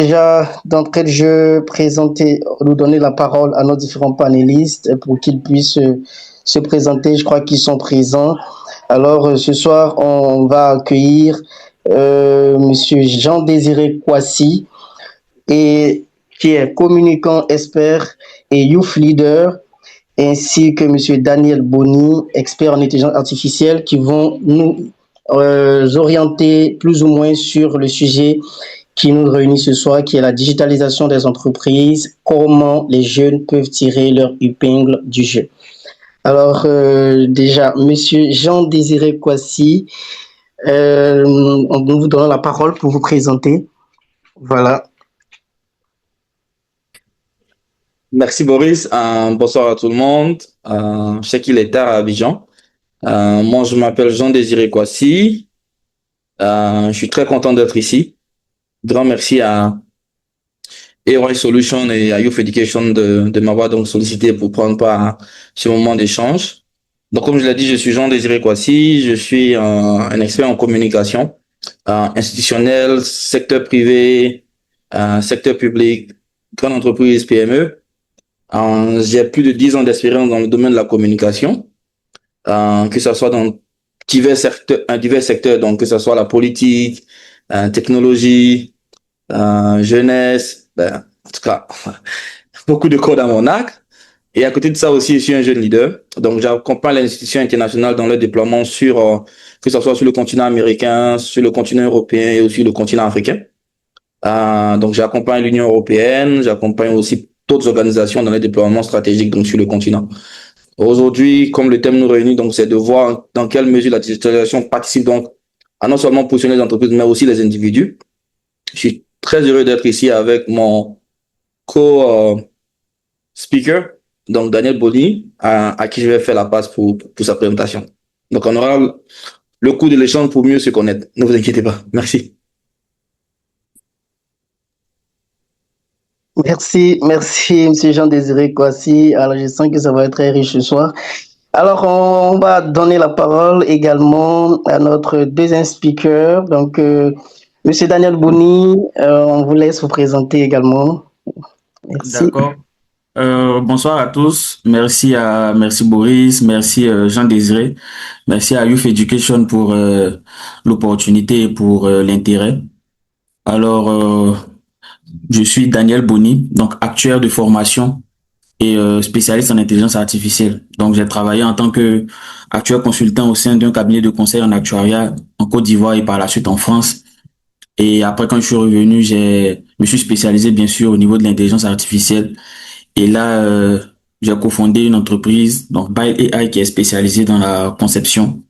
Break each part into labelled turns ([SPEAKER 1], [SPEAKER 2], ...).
[SPEAKER 1] Déjà, d'entrée de jeu, présenter, nous donner la parole à nos différents panélistes pour qu'ils puissent se présenter. Je crois qu'ils sont présents. Alors, ce soir, on va accueillir Monsieur Jean-Désiré Kouassi, et qui est communicant expert et youth leader, ainsi que Monsieur Daniel Boni, expert en intelligence artificielle, qui vont nous orienter plus ou moins sur le sujet qui nous réunit ce soir, qui est la digitalisation des entreprises, comment les jeunes peuvent tirer leur épingle du jeu. Alors, déjà, Monsieur Jean-Désiré Kouassi, nous vous donnons la parole pour vous présenter. Voilà.
[SPEAKER 2] Merci Boris. Bonsoir à tout le monde. Je sais qu'il est tard à Abidjan. Moi, je m'appelle Jean-Désiré Kouassi. Je suis très content d'être ici. Grand merci à AY Solution et à Youth Education de m'avoir donc sollicité pour prendre part à ce moment d'échange. Donc, comme je l'ai dit, je suis Jean-Désiré Kouassi. Je suis un expert en communication institutionnelle, secteur privé, secteur public, grande entreprise, PME. J'ai plus de 10 ans d'expérience dans le domaine de la communication, que ce soit dans divers secteurs, donc que ce soit la politique, technologie, jeunesse, en tout cas, beaucoup de codes à mon arc. Et à côté de ça aussi, je suis un jeune leader. Donc, j'accompagne les institutions internationales dans leur déploiement que ce soit sur le continent américain, sur le continent européen et aussi le continent africain. Donc, j'accompagne l'Union européenne, j'accompagne aussi d'autres organisations dans les déploiements stratégiques donc sur le continent. Aujourd'hui, comme le thème nous réunit, donc c'est de voir dans quelle mesure la digitalisation participe donc à non seulement positionner les entreprises, mais aussi les individus. Je suis très heureux d'être ici avec mon co-speaker, donc Daniel Boni, à qui je vais faire la passe pour sa présentation. Donc, on aura le coup de l'échange pour mieux se connaître. Ne vous inquiétez pas. Merci.
[SPEAKER 1] Merci, Monsieur Jean-Désiré Kouassi. Alors, je sens que ça va être très riche ce soir. Alors, on va donner la parole également à notre deuxième speaker. Donc, Monsieur Daniel Boni, on vous laisse vous présenter également. Merci.
[SPEAKER 3] D'accord. Bonsoir à tous. Merci Boris, merci Jean-Désiré, merci à Youth Education pour l'opportunité et pour l'intérêt. Alors, je suis Daniel Boni, donc actuaire de formation et spécialiste en intelligence artificielle. Donc, j'ai travaillé en tant que actuaire consultant au sein d'un cabinet de conseil en actuariat en Côte d'Ivoire et par la suite en France. Et après, quand je suis revenu, je me suis spécialisé bien sûr au niveau de l'intelligence artificielle. Et là, j'ai cofondé une entreprise, donc Bile AI, qui est spécialisée dans la conception,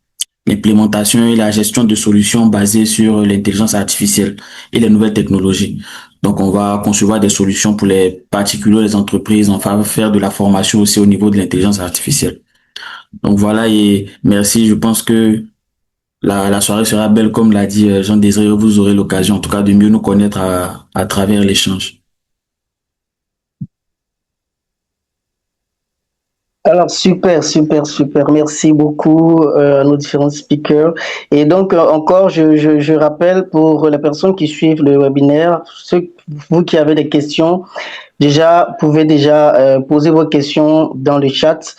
[SPEAKER 3] l'implémentation et la gestion de solutions basées sur l'intelligence artificielle et les nouvelles technologies. Donc, on va concevoir des solutions pour les particuliers, les entreprises. On va faire de la formation aussi au niveau de l'intelligence artificielle. Donc, voilà, et merci. Je pense que la soirée sera belle, comme l'a dit Jean-Désiré. Vous aurez l'occasion, en tout cas, de mieux nous connaître à travers l'échange.
[SPEAKER 1] Alors, super. Merci beaucoup à nos différents speakers. Et donc, encore, je rappelle pour les personnes qui suivent le webinaire, vous qui avez des questions, pouvez déjà poser vos questions dans le chat.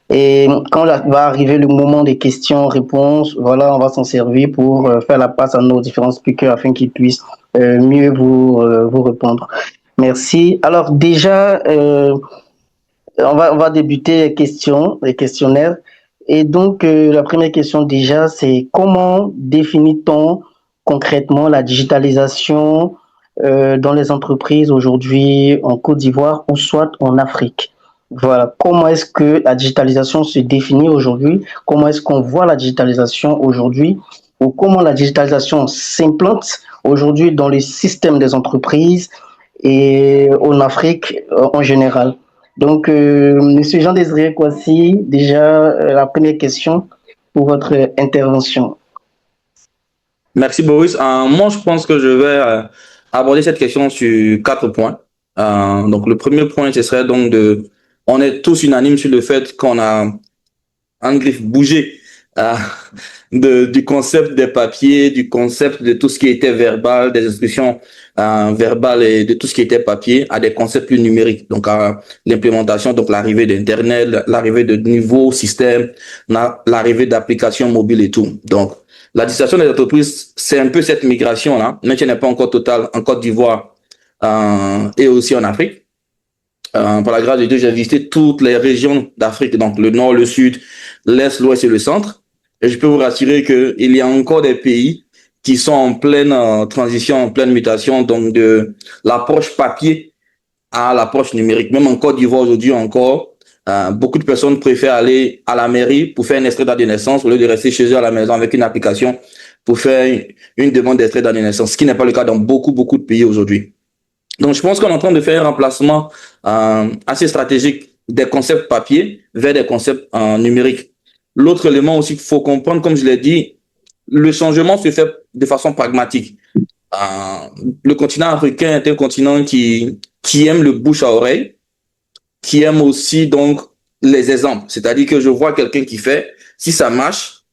[SPEAKER 1] Et quand va arriver le moment des questions-réponses, voilà, on va s'en servir pour faire la passe à nos différents speakers afin qu'ils puissent mieux vous répondre. Merci. Alors, déjà, on va débuter les questionnaires. Et donc, la première question déjà, c'est comment définit-on concrètement la digitalisation dans les entreprises aujourd'hui en Côte d'Ivoire ou soit en Afrique? Voilà. Comment est-ce que la digitalisation se définit aujourd'hui? Comment est-ce qu'on voit la digitalisation aujourd'hui? Ou comment la digitalisation s'implante aujourd'hui dans les systèmes des entreprises et en Afrique en général? Donc, Monsieur Jean-Désiré Kouassi, déjà, la première question pour votre intervention.
[SPEAKER 2] Merci Boris. Moi, je pense que je vais aborder cette question sur 4 points. Donc, le premier point, ce serait donc on est tous unanimes sur le fait qu'on a, en griffe, bougé ah, du concept des papiers, du concept de tout ce qui était verbal, des instructions verbales et de tout ce qui était papier à des concepts plus numériques. Donc, à l'implémentation, donc l'arrivée d'Internet, l'arrivée de nouveaux systèmes, l'arrivée d'applications mobiles et tout. Donc, la digitalisation des entreprises, c'est un peu cette migration-là, même si elle n'est pas encore totale en Côte d'Ivoire et aussi en Afrique. Par la grâce de Dieu, j'ai visité toutes les régions d'Afrique, donc le nord, le sud, l'est, l'ouest et le centre. Et je peux vous rassurer qu'il y a encore des pays qui sont en pleine transition, en pleine mutation, donc de l'approche papier à l'approche numérique. Même en Côte d'Ivoire aujourd'hui encore, beaucoup de personnes préfèrent aller à la mairie pour faire un extrait d'acte de naissance au lieu de rester chez eux à la maison avec une application pour faire une demande d'extrait d'acte de naissance, ce qui n'est pas le cas dans beaucoup de pays aujourd'hui. Donc, je pense qu'on est en train de faire un remplacement assez stratégique des concepts papier vers des concepts numériques. L'autre élément aussi qu'il faut comprendre, comme je l'ai dit, le changement se fait de façon pragmatique. Le continent africain est un continent qui aime le bouche à oreille, qui aime aussi donc les exemples. C'est-à-dire que je vois quelqu'un qui fait, si ça marche,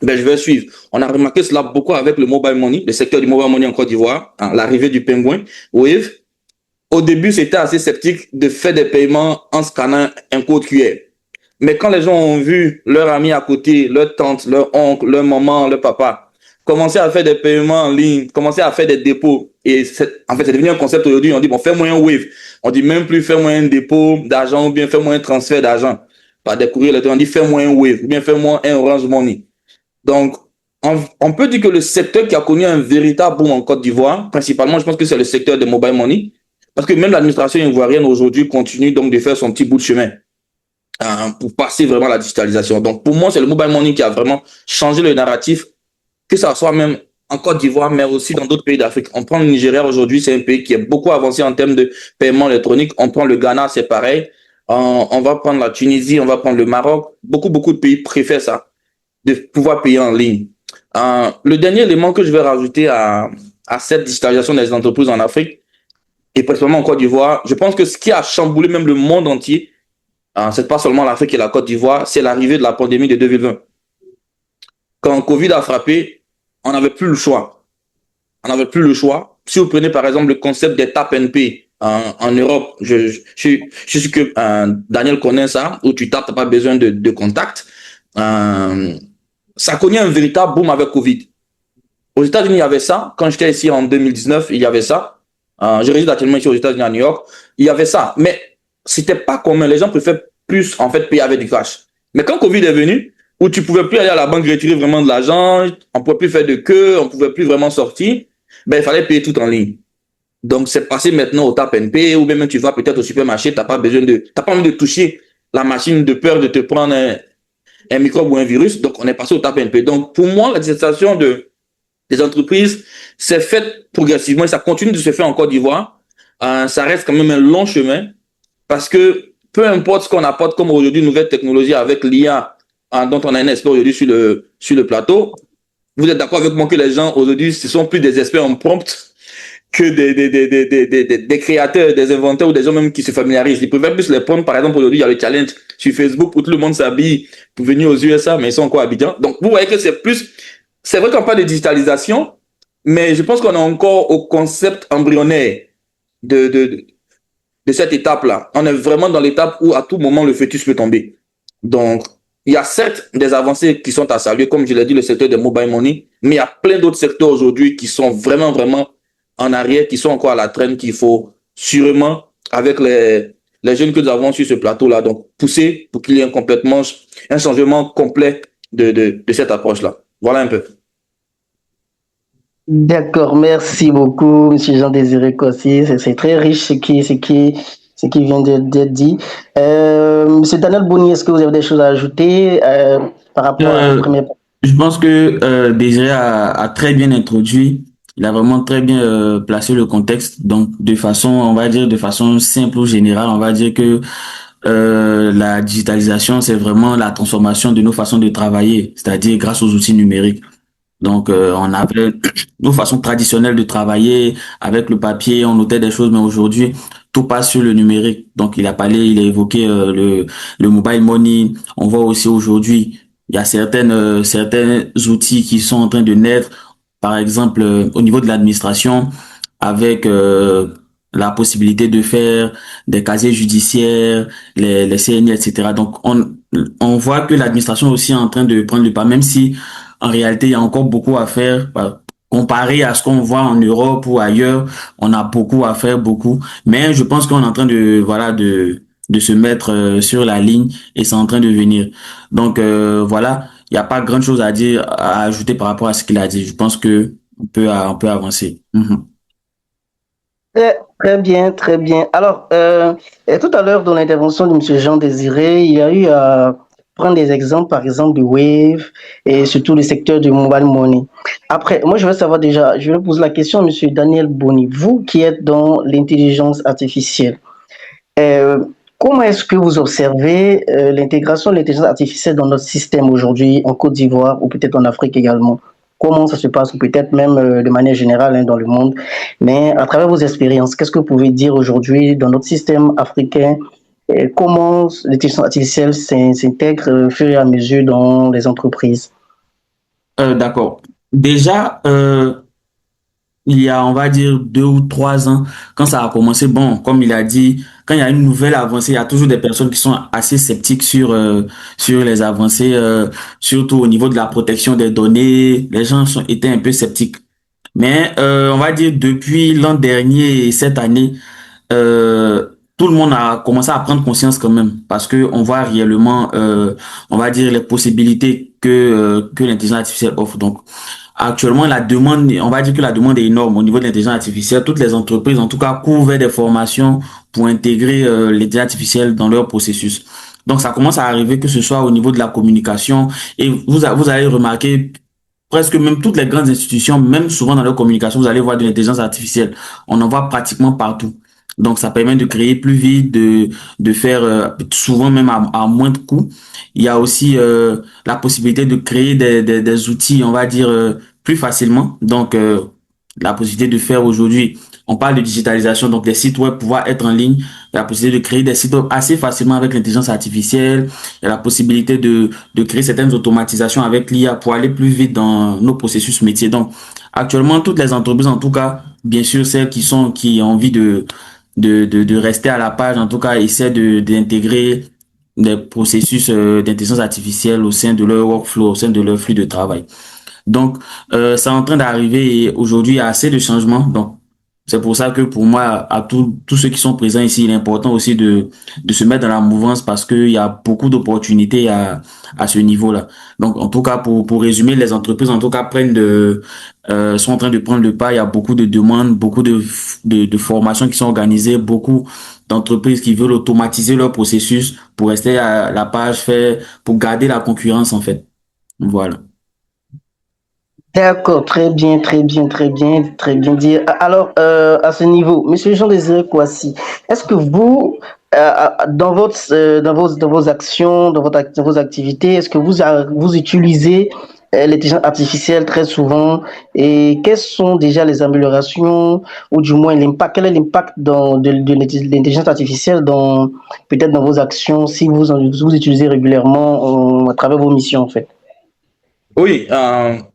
[SPEAKER 2] ben, je vais suivre. On a remarqué cela beaucoup avec le mobile money, le secteur du mobile money en Côte d'Ivoire, l'arrivée du pingouin Wave. Au début, c'était assez sceptique de faire des paiements en scannant un code QR. Mais quand les gens ont vu leur ami à côté, leur tante, leur oncle, leur maman, leur papa, commencer à faire des paiements en ligne, commencer à faire des dépôts, et en fait, c'est devenu un concept aujourd'hui, on dit, bon, fais-moi un Wave. On dit même plus, fais-moi un dépôt d'argent ou bien fais-moi un transfert d'argent. Par des courriers électroniques, on dit, fais-moi un Wave ou bien fais-moi un Orange Money. Donc, on peut dire que le secteur qui a connu un véritable boom en Côte d'Ivoire, principalement, je pense que c'est le secteur de mobile money, parce que même l'administration ivoirienne aujourd'hui continue donc de faire son petit bout de chemin pour passer vraiment à la digitalisation. Donc pour moi, c'est le mobile money qui a vraiment changé le narratif, que ça soit même en Côte d'Ivoire, mais aussi dans d'autres pays d'Afrique. On prend le Nigeria aujourd'hui, c'est un pays qui est beaucoup avancé en termes de paiement électronique. On prend le Ghana, c'est pareil. On va prendre la Tunisie, on va prendre le Maroc. Beaucoup de pays préfèrent ça, de pouvoir payer en ligne. Le dernier élément que je vais rajouter à cette digitalisation des entreprises en Afrique, et principalement en Côte d'Ivoire, je pense que ce qui a chamboulé même le monde entier, c'est pas seulement l'Afrique et la Côte d'Ivoire, c'est l'arrivée de la pandémie de 2020. Quand Covid a frappé, on n'avait plus le choix. On n'avait plus le choix. Si vous prenez par exemple le concept des tap and pay en Europe, je suis sûr que Daniel connaît ça, où tu tapes, tu n'as pas besoin de contact. Ça a connu un véritable boom avec Covid. Aux États-Unis, il y avait ça. Quand j'étais ici en 2019, il y avait ça. Je réside actuellement ici aux États-Unis, à New York. Il y avait ça. Mais c'était pas commun. Les gens préfèrent plus, en fait, payer avec du cash. Mais quand Covid est venu, où tu pouvais plus aller à la banque retirer vraiment de l'argent, on pouvait plus faire de queue, on pouvait plus vraiment sortir, ben, il fallait payer tout en ligne. Donc, c'est passé maintenant au tap and pay, ou même tu vas peut-être au supermarché, t'as pas envie de toucher la machine de peur de te prendre un microbe ou un virus. Donc, on est passé au tap and pay. Donc, pour moi, la digitalisation des entreprises s'est faite progressivement et ça continue de se faire en Côte d'Ivoire. Ça reste quand même un long chemin parce que peu importe ce qu'on apporte comme aujourd'hui une nouvelle technologie avec l'IA dont on a un expert aujourd'hui sur le plateau, vous êtes d'accord avec moi que les gens aujourd'hui, ce sont plus des experts en prompt que des créateurs, des inventeurs ou des gens même qui se familiarisent. Ils préfèrent plus les prendre. Par exemple, aujourd'hui, il y a le challenge sur Facebook où tout le monde s'habille pour venir aux USA, mais ils sont encore à Abidjan. Donc, vous voyez que c'est vrai qu'on parle de digitalisation, mais je pense qu'on est encore au concept embryonnaire de cette étape-là. On est vraiment dans l'étape où à tout moment le fœtus peut tomber. Donc, il y a certes des avancées qui sont à saluer, comme je l'ai dit, le secteur des mobile money, mais il y a plein d'autres secteurs aujourd'hui qui sont vraiment en arrière, qui sont encore à la traîne, qu'il faut sûrement, avec les jeunes que nous avons sur ce plateau-là, donc pousser pour qu'il y ait un changement complet de cette approche-là. Voilà un peu.
[SPEAKER 1] D'accord, merci beaucoup, Monsieur Jean-Désiré Kossi. C'est très riche ce qui vient d'être dit. Monsieur Daniel Bouni, est-ce que vous avez des choses à ajouter par rapport à la première partie?
[SPEAKER 3] Je pense que Désiré a très bien introduit. Il a vraiment très bien placé le contexte. Donc, on va dire de façon simple ou générale, on va dire que la digitalisation, c'est vraiment la transformation de nos façons de travailler, c'est-à-dire grâce aux outils numériques. Donc, on avait nos façons traditionnelles de travailler avec le papier, on notait des choses, mais aujourd'hui, tout passe sur le numérique. Donc, il a évoqué le mobile money. On voit aussi aujourd'hui Il y a certains outils qui sont en train de naître, par exemple, au niveau de l'administration, avec la possibilité de faire des casiers judiciaires, les CNI, etc. Donc, on voit que l'administration aussi est en train de prendre le pas, même si en réalité, il y a encore beaucoup à faire. Comparé à ce qu'on voit en Europe ou ailleurs, on a beaucoup à faire, beaucoup. Mais je pense qu'on est en train de se mettre sur la ligne et c'est en train de venir. Donc voilà, il n'y a pas grand chose à dire, à ajouter par rapport à ce qu'il a dit. Je pense que on peut avancer. Mhm.
[SPEAKER 1] Très bien, très bien. Alors, et tout à l'heure, dans l'intervention de M. Jean Désiré, il y a eu à prendre des exemples, par exemple, de Wave et surtout le secteur du mobile money. Après, moi, je veux savoir déjà, je vais poser la question à M. Daniel Boni, vous qui êtes dans l'intelligence artificielle. Euh, Comment est-ce que vous observez l'intégration de l'intelligence artificielle dans notre système aujourd'hui en Côte d'Ivoire ou peut-être en Afrique également? Comment ça se passe, ou peut-être même de manière générale dans le monde? Mais à travers vos expériences, qu'est-ce que vous pouvez dire aujourd'hui dans notre système africain? Comment l'intelligence artificielle s'intègre au fur et à mesure dans les entreprises?
[SPEAKER 3] D'accord. Déjà, il y a, on va dire, 2 ou 3 ans, quand ça a commencé, bon, comme il a dit, quand il y a une nouvelle avancée, il y a toujours des personnes qui sont assez sceptiques sur les avancées, surtout au niveau de la protection des données. Les gens étaient un peu sceptiques. Mais on va dire depuis l'an dernier et cette année, tout le monde a commencé à prendre conscience quand même parce que on voit réellement, on va dire les possibilités que l'intelligence artificielle offre. Donc actuellement la demande, on va dire que la demande est énorme au niveau de l'intelligence artificielle. Toutes les entreprises, en tout cas, couvrent des formations pour intégrer l'intelligence artificielle dans leur processus. Donc ça commence à arriver que ce soit au niveau de la communication et vous allez remarquer presque même toutes les grandes institutions, même souvent dans leur communication, vous allez voir de l'intelligence artificielle. On en voit pratiquement partout. Donc, ça permet de créer plus vite, de faire souvent même à moindre coût. Il y a aussi la possibilité de créer des outils, on va dire, plus facilement. Donc, la possibilité de faire aujourd'hui, on parle de digitalisation, donc les sites web pouvoir être en ligne, la possibilité de créer des sites web assez facilement avec l'intelligence artificielle, il y a la possibilité de créer certaines automatisations avec l'IA pour aller plus vite dans nos processus métiers. Donc, actuellement, toutes les entreprises, en tout cas, bien sûr, celles qui ont envie de rester à la page, en tout cas, essaient d'intégrer des processus d'intelligence artificielle au sein de leur workflow, au sein de leur flux de travail. Donc, c'est en train d'arriver et aujourd'hui, il y a assez de changements. Donc, c'est pour ça que pour moi, à tous ceux qui sont présents ici, il est important aussi de se mettre dans la mouvance parce qu'il y a beaucoup d'opportunités à ce niveau-là. Donc, en tout cas, pour résumer, les entreprises, en tout cas, sont en train de prendre le pas. Il y a beaucoup de demandes, beaucoup de formations qui sont organisées, beaucoup d'entreprises qui veulent automatiser leur processus pour rester à la page, pour garder la concurrence, en fait. Voilà.
[SPEAKER 1] D'accord, très bien, très bien, très bien, très bien dit. Alors, à ce niveau, Monsieur Jean-Désiré Kouassi, est-ce que vous, dans vos actions, dans vos activités, est-ce que vous utilisez l'intelligence artificielle très souvent et quelles sont déjà les améliorations ou du moins l'impact, quel est l'impact de l'intelligence artificielle dans peut-être dans vos actions si vous utilisez régulièrement à travers vos missions en fait?
[SPEAKER 2] Oui,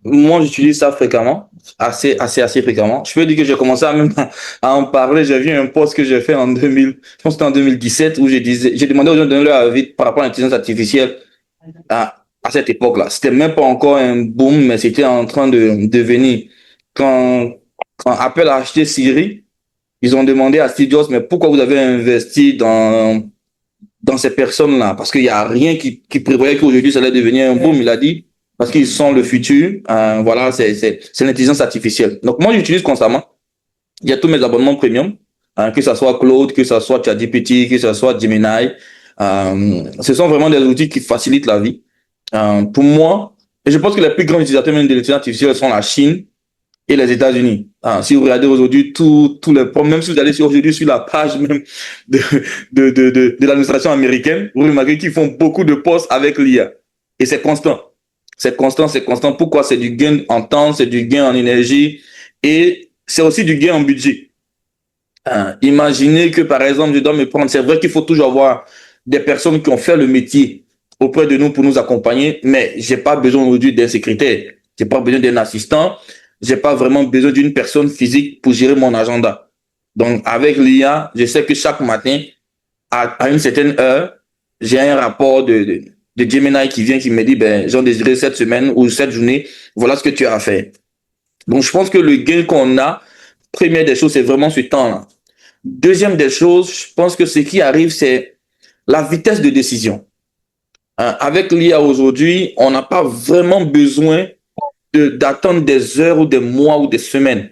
[SPEAKER 2] moi j'utilise ça fréquemment, assez fréquemment. Je peux dire que j'ai commencé à même à en parler. J'ai vu un post que j'ai fait en 2000, je pense que c'était en 2017, où j'ai demandé aux gens de donner leur avis par rapport à l'intelligence artificielle à cette époque-là. C'était même pas encore un boom, mais c'était en train de devenir. Quand, quand Apple a acheté Siri, ils ont demandé à Steve Jobs, mais pourquoi vous avez investi dans ces personnes-là? Parce qu'il n'y a rien qui prévoyait qu'aujourd'hui ça allait devenir un boom. Il a dit, parce qu'ils sont le futur. Voilà, c'est l'intelligence artificielle. Donc moi, j'utilise constamment. Il y a tous mes abonnements premium, que ce soit Claude, que ce soit ChatGPT, que ce soit Gemini. Ce sont vraiment des outils qui facilitent la vie. Pour moi, et je pense que les plus grands utilisateurs même de l'intelligence artificielle sont la Chine et les États-Unis. Si vous regardez aujourd'hui tous les même si vous allez aujourd'hui sur la page même de, de l'administration américaine, vous remarquez qu'ils font beaucoup de posts avec l'IA. Et c'est constant. C'est constant, c'est constant. Pourquoi? C'est du gain en temps, c'est du gain en énergie et c'est aussi du gain en budget. Imaginez que, par exemple, je dois me prendre, c'est vrai qu'il faut toujours avoir des personnes qui ont fait le métier auprès de nous pour nous accompagner, mais j'ai pas besoin aujourd'hui d'un secrétaire. J'ai pas besoin d'un assistant. J'ai pas vraiment besoin d'une personne physique pour gérer mon agenda. Donc, avec l'IA, je sais que chaque matin, à une certaine heure, j'ai un rapport de Gemini qui vient, qui me dit, ben, Jean-Désiré, cette semaine ou cette journée, voilà ce que tu as à faire. Donc, je pense que le gain qu'on a, première des choses, c'est vraiment ce temps-là. Deuxième des choses, je pense que ce qui arrive, c'est la vitesse de décision. Avec l'IA aujourd'hui, on n'a pas vraiment besoin d'attendre des heures ou des mois ou des semaines.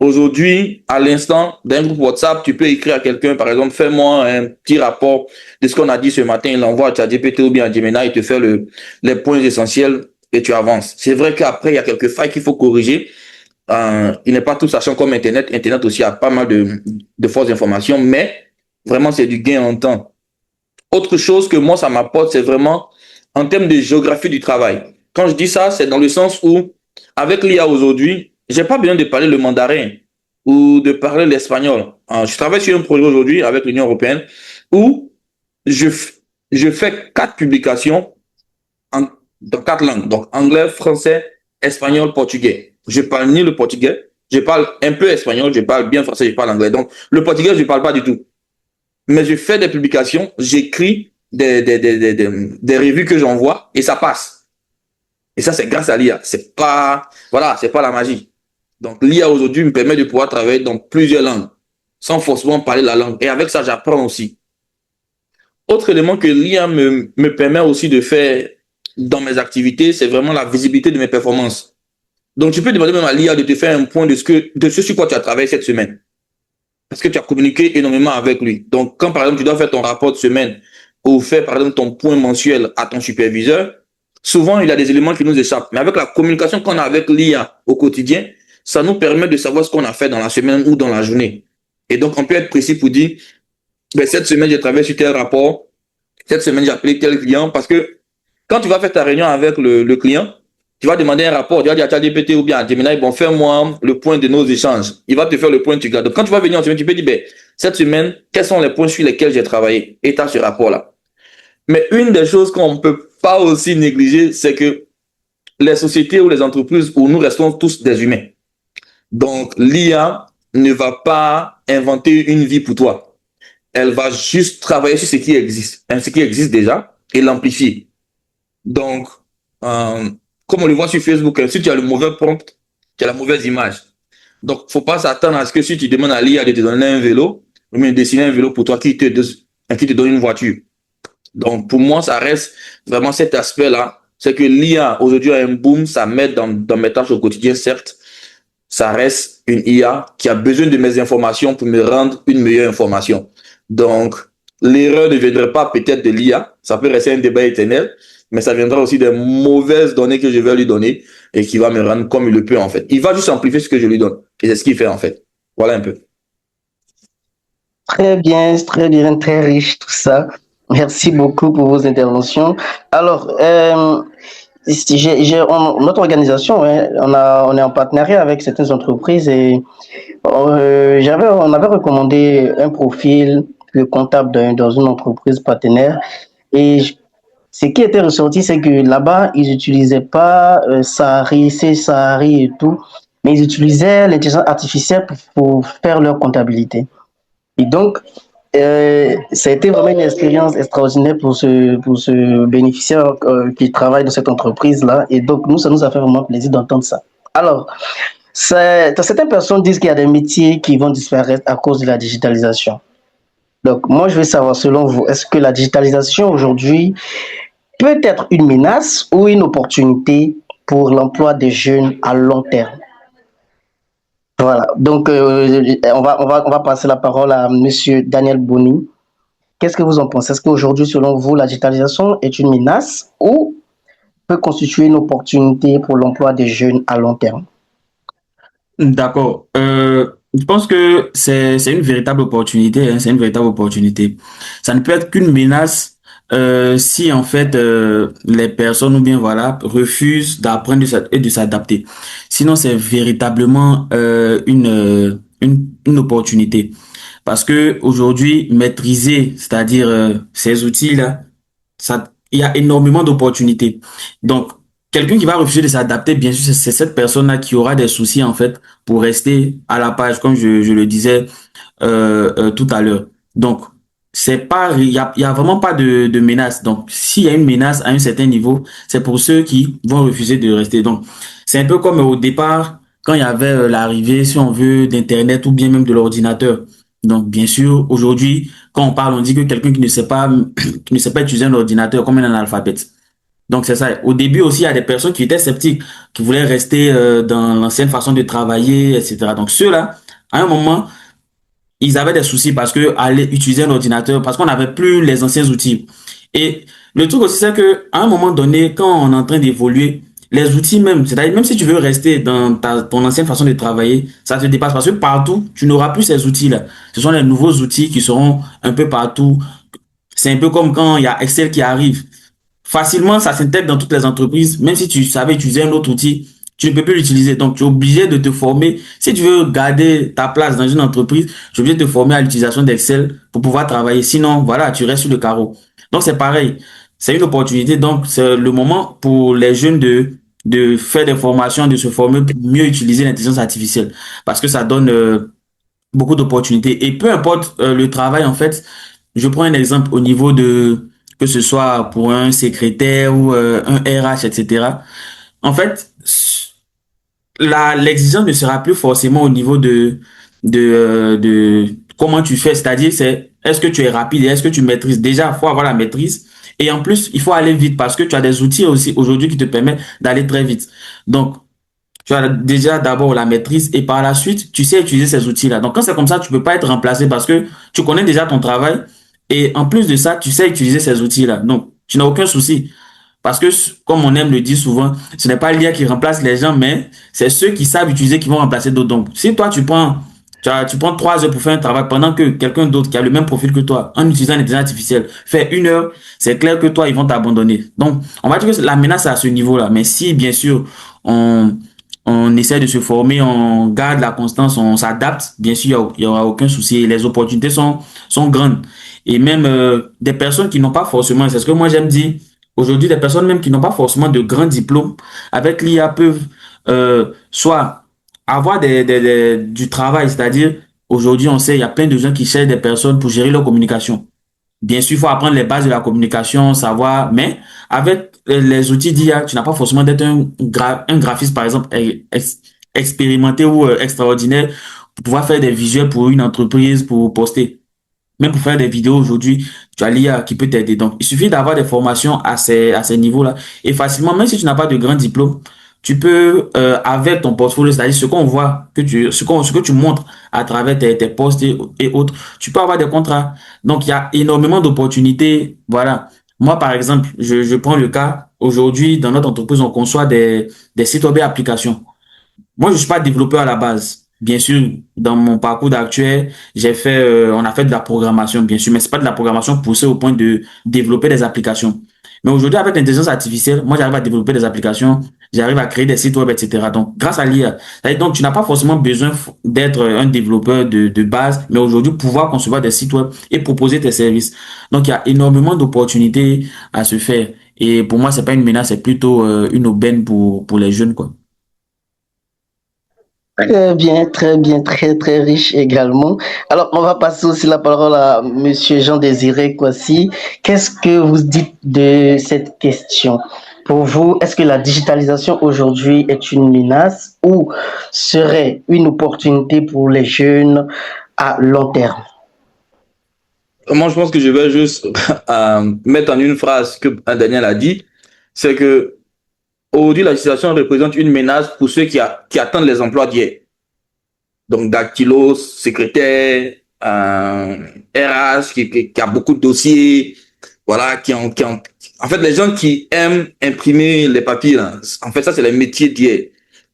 [SPEAKER 2] Aujourd'hui, à l'instant d'un groupe WhatsApp, tu peux écrire à quelqu'un, par exemple, fais-moi un petit rapport de ce qu'on a dit ce matin, il l'envoie à ChatGPT ou bien à Gemini, il te fait les points essentiels et tu avances. C'est vrai qu'après, il y a quelques failles qu'il faut corriger. Il n'est pas tout sachant comme Internet. Internet aussi a pas mal de fausses informations, mais vraiment, c'est du gain en temps. Autre chose que moi, ça m'apporte, c'est vraiment en termes de géographie du travail. Quand je dis ça, c'est dans le sens où, avec l'IA aujourd'hui, j'ai pas besoin de parler le mandarin ou de parler l'espagnol. Je travaille sur un projet aujourd'hui avec l'Union européenne où je, je fais 4 publications dans 4 langues. Donc, anglais, français, espagnol, portugais. Je parle ni le portugais, je parle un peu espagnol, je parle bien français, je parle anglais. Donc, le portugais, je ne parle pas du tout. Mais je fais des publications, j'écris des revues que j'envoie et ça passe. Et ça, c'est grâce à l'IA. C'est pas, voilà, c'est pas la magie. Donc, l'IA aujourd'hui me permet de pouvoir travailler dans plusieurs langues sans forcément parler la langue. Et avec ça, j'apprends aussi. Autre élément que l'IA me permet aussi de faire dans mes activités, c'est vraiment la visibilité de mes performances. Donc, tu peux demander même à l'IA de te faire un point de ce sur quoi tu as travaillé cette semaine. Parce que tu as communiqué énormément avec lui. Donc, quand par exemple, tu dois faire ton rapport de semaine ou faire par exemple ton point mensuel à ton superviseur, souvent il y a des éléments qui nous échappent. Mais avec la communication qu'on a avec l'IA au quotidien, ça nous permet de savoir ce qu'on a fait dans la semaine ou dans la journée. Et donc, on peut être précis pour dire, ben, cette semaine, j'ai travaillé sur tel rapport. Cette semaine, j'ai appelé tel client. Parce que quand tu vas faire ta réunion avec le client, tu vas demander un rapport, tu vas dire à ChatGPT ou bien à Gemini, bon, fais-moi le point de nos échanges. Il va te faire le point, tu gardes. Donc, quand tu vas venir en semaine, tu peux dire, ben, cette semaine, quels sont les points sur lesquels j'ai travaillé? Et tu as ce rapport-là. Mais une des choses qu'on ne peut pas aussi négliger, c'est que les sociétés ou les entreprises où nous restons tous des humains. Donc, l'IA ne va pas inventer une vie pour toi. Elle va juste travailler sur ce qui existe déjà et l'amplifier. Donc, comme on le voit sur Facebook, si tu as le mauvais prompt, tu as la mauvaise image. Donc, faut pas s'attendre à ce que si tu demandes à l'IA de te donner un vélo, ou bien dessiner un vélo pour toi qui te donne une voiture. Donc, pour moi, ça reste vraiment cet aspect-là. C'est que l'IA, aujourd'hui, a un boom, ça m'aide dans mes tâches au quotidien, certes. Ça reste une IA qui a besoin de mes informations pour me rendre une meilleure information. Donc, l'erreur ne viendrait pas peut-être de l'IA. Ça peut rester un débat éternel, mais ça viendra aussi des mauvaises données que je vais lui donner et qui va me rendre comme il le peut, en fait. Il va juste amplifier ce que je lui donne. Et c'est ce qu'il fait, en fait. Voilà un peu.
[SPEAKER 1] Très bien, très riche tout ça. Merci beaucoup pour vos interventions. Alors, notre organisation, hein, on est en partenariat avec certaines entreprises et on avait recommandé un profil de comptable dans une entreprise partenaire et ce qui était ressorti, c'est que là-bas, ils n'utilisaient pas Sahari, et tout, mais ils utilisaient l'intelligence artificielle pour faire leur comptabilité. Et donc, ça a été vraiment une expérience extraordinaire pour ce bénéficiaire qui travaille dans cette entreprise-là. Et donc, ça nous a fait vraiment plaisir d'entendre ça. Alors, certaines personnes disent qu'il y a des métiers qui vont disparaître à cause de la digitalisation. Donc, moi, je veux savoir, selon vous, est-ce que la digitalisation aujourd'hui peut être une menace ou une opportunité pour l'emploi des jeunes à long terme? Voilà, donc on va passer la parole à Monsieur Daniel Boni. Qu'est-ce que vous en pensez? Est-ce qu'aujourd'hui, selon vous, la digitalisation est une menace ou peut constituer une opportunité pour l'emploi des jeunes à long terme?
[SPEAKER 3] D'accord. Je pense que c'est une véritable opportunité, hein, c'est une véritable opportunité. Ça ne peut être qu'une menace si en fait les personnes ou bien voilà refusent d'apprendre et de s'adapter. Sinon, c'est véritablement une opportunité. Parce que aujourd'hui, maîtriser, c'est-à-dire ces outils-là, ça, il y a énormément d'opportunités. Donc, quelqu'un qui va refuser de s'adapter, bien sûr, c'est cette personne-là qui aura des soucis, en fait, pour rester à la page, comme je le disais tout à l'heure. Donc, c'est pas, il y a vraiment pas de menace. Donc, s'il y a une menace à un certain niveau, c'est pour ceux qui vont refuser de rester. Donc, c'est un peu comme au départ, quand il y avait l'arrivée, si on veut, d'Internet ou bien même de l'ordinateur. Donc, bien sûr, aujourd'hui, quand on parle, on dit que quelqu'un qui ne sait pas, qui ne sait pas utiliser un ordinateur comme un analphabète. Donc, c'est ça. Au début aussi, il y a des personnes qui étaient sceptiques, qui voulaient rester dans l'ancienne façon de travailler, etc. Donc, ceux-là, à un moment, ils avaient des soucis parce que aller utiliser un ordinateur, parce qu'on n'avait plus les anciens outils. Et le truc aussi, c'est que à un moment donné, quand on est en train d'évoluer, les outils même, c'est-à-dire même si tu veux rester dans ton ancienne façon de travailler, ça te dépasse parce que partout, tu n'auras plus ces outils-là. Ce sont les nouveaux outils qui seront un peu partout. C'est un peu comme quand il y a Excel qui arrive. Facilement, ça s'intègre dans toutes les entreprises. Même si tu savais utiliser un autre outil, tu ne peux plus l'utiliser. Donc, tu es obligé de te former. Si tu veux garder ta place dans une entreprise, tu es obligé de te former à l'utilisation d'Excel pour pouvoir travailler. Sinon, voilà, tu restes sur le carreau. Donc, c'est pareil. C'est une opportunité. Donc, c'est le moment pour les jeunes de faire des formations, de se former pour mieux utiliser l'intelligence artificielle. Parce que ça donne beaucoup d'opportunités. Et peu importe le travail, en fait, je prends un exemple au niveau de, que ce soit pour un secrétaire ou un RH, etc. En fait, l'exigence ne sera plus forcément au niveau de comment tu fais. C'est-à-dire, c'est est-ce que tu es rapide et est-ce que tu maîtrises. Déjà, il faut avoir la maîtrise. Et en plus, il faut aller vite parce que tu as des outils aussi aujourd'hui qui te permettent d'aller très vite. Donc, tu as déjà d'abord la maîtrise et par la suite, tu sais utiliser ces outils-là. Donc, quand c'est comme ça, tu peux pas être remplacé parce que tu connais déjà ton travail et en plus de ça, tu sais utiliser ces outils-là. Donc, tu n'as aucun souci. Parce que, comme on aime le dire souvent, ce n'est pas l'IA qui remplace les gens, mais c'est ceux qui savent utiliser qui vont remplacer d'autres. Donc, si toi, tu prends 3 heures pour faire un travail pendant que quelqu'un d'autre qui a le même profil que toi, en utilisant l'intelligence artificielle, fait 1 heure, c'est clair que toi, ils vont t'abandonner. Donc, on va dire que la menace est à ce niveau-là. Mais si, bien sûr, on essaie de se former, on garde la constance, on s'adapte, bien sûr, il y aura aucun souci. Et les opportunités sont grandes. Et même des personnes qui n'ont pas forcément, c'est ce que moi j'aime dire, aujourd'hui, des personnes même qui n'ont pas forcément de grands diplômes, avec l'IA peuvent soit avoir du travail, c'est-à-dire aujourd'hui, on sait, il y a plein de gens qui cherchent des personnes pour gérer leur communication. Bien sûr, il faut apprendre les bases de la communication, savoir, mais avec les outils d'IA, tu n'as pas forcément d'être un graphiste, par exemple, expérimenté ou extraordinaire pour pouvoir faire des visuels pour une entreprise, pour poster. Même pour faire des vidéos aujourd'hui, tu as l'IA qui peut t'aider. Donc, il suffit d'avoir des formations à ces niveaux-là. Et facilement, même si tu n'as pas de grand diplôme, tu peux, avec ton portfolio, c'est-à-dire ce qu'on voit, ce que tu montres à travers tes posts et autres, tu peux avoir des contrats. Donc, il y a énormément d'opportunités. Voilà. Moi, par exemple, je prends le cas, aujourd'hui, dans notre entreprise, on conçoit des sites web et applications. Moi, je suis pas développeur à la base. Bien sûr, dans mon parcours actuel, on a fait de la programmation, bien sûr, mais c'est pas de la programmation poussée au point de développer des applications. Mais aujourd'hui, avec l'intelligence artificielle, moi, j'arrive à développer des applications, j'arrive à créer des sites web, etc. Donc, grâce à l'IA. Donc, tu n'as pas forcément besoin d'être un développeur de base, mais aujourd'hui, pouvoir concevoir des sites web et proposer tes services. Donc, il y a énormément d'opportunités à se faire. Et pour moi, c'est pas une menace, c'est plutôt une aubaine pour les jeunes, quoi.
[SPEAKER 1] Très bien, très, très riche également. Alors, on va passer aussi la parole à Monsieur Jean-Désiré Kouassi. Qu'est-ce que vous dites de cette question? Pour vous, est-ce que la digitalisation aujourd'hui est une menace ou serait une opportunité pour les jeunes à long terme?
[SPEAKER 2] Moi, je pense que je vais juste mettre en une phrase que Daniel a dit, c'est que aujourd'hui, la situation représente une menace pour ceux qui attendent les emplois d'hier. Donc, dactylos, secrétaire, RH, qui a beaucoup de dossiers, voilà, en fait, les gens qui aiment imprimer les papiers, là, en fait, ça, c'est les métiers d'hier.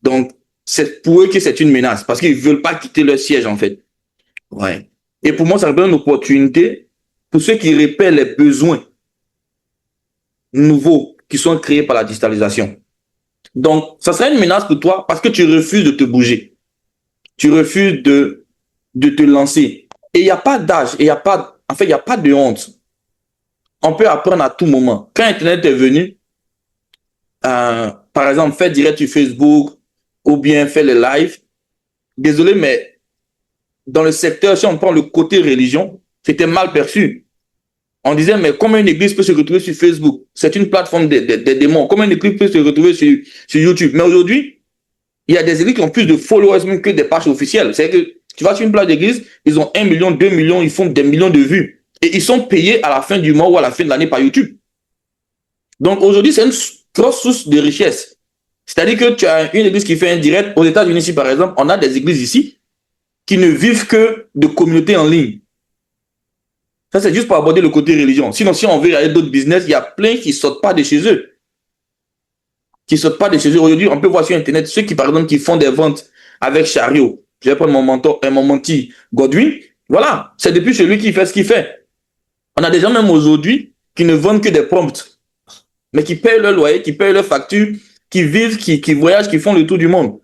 [SPEAKER 2] Donc, c'est pour eux que c'est une menace, parce qu'ils veulent pas quitter leur siège, en fait. Ouais. Et pour moi, ça représente une opportunité pour ceux qui repèrent les besoins nouveaux qui sont créés par la digitalisation. Donc, ça serait une menace pour toi parce que tu refuses de te bouger. Tu refuses de te lancer. Et il n'y a pas d'âge, et il n'y a pas, en fait, il n'y a pas de honte. on peut apprendre à tout moment. Quand Internet est venu, par exemple, faire direct sur Facebook ou bien faire le live, désolé, mais dans le secteur, si on prend le côté religion, c'était mal perçu. On disait, mais comment une église peut se retrouver sur Facebook? C'est une plateforme des démons. Comment une église peut se retrouver sur YouTube? Mais aujourd'hui, il y a des églises qui ont plus de followers même que des pages officielles. C'est que tu vas sur une page d'église, ils ont 1 million, 2 millions, ils font des millions de vues. Et ils sont payés à la fin du mois ou à la fin de l'année par YouTube. Donc aujourd'hui, c'est une grosse source de richesse. C'est-à-dire que tu as une église qui fait un direct. Aux États-Unis, ici, par exemple, on a des églises ici qui ne vivent que de communautés en ligne. Ça, c'est juste pour aborder le côté religion. Sinon, si on veut aller d'autres business, il y a plein qui ne sortent pas de chez eux. Qui ne sortent pas de chez eux. Aujourd'hui, on peut voir sur Internet ceux qui, par exemple, qui font des ventes avec chariot. Je vais prendre mon menti Godwin. Voilà, c'est depuis celui qui fait ce qu'il fait. On a des gens même aujourd'hui qui ne vendent que des prompts, mais qui payent leur loyer, qui payent leurs factures, qui vivent, qui voyagent, qui font le tour du monde.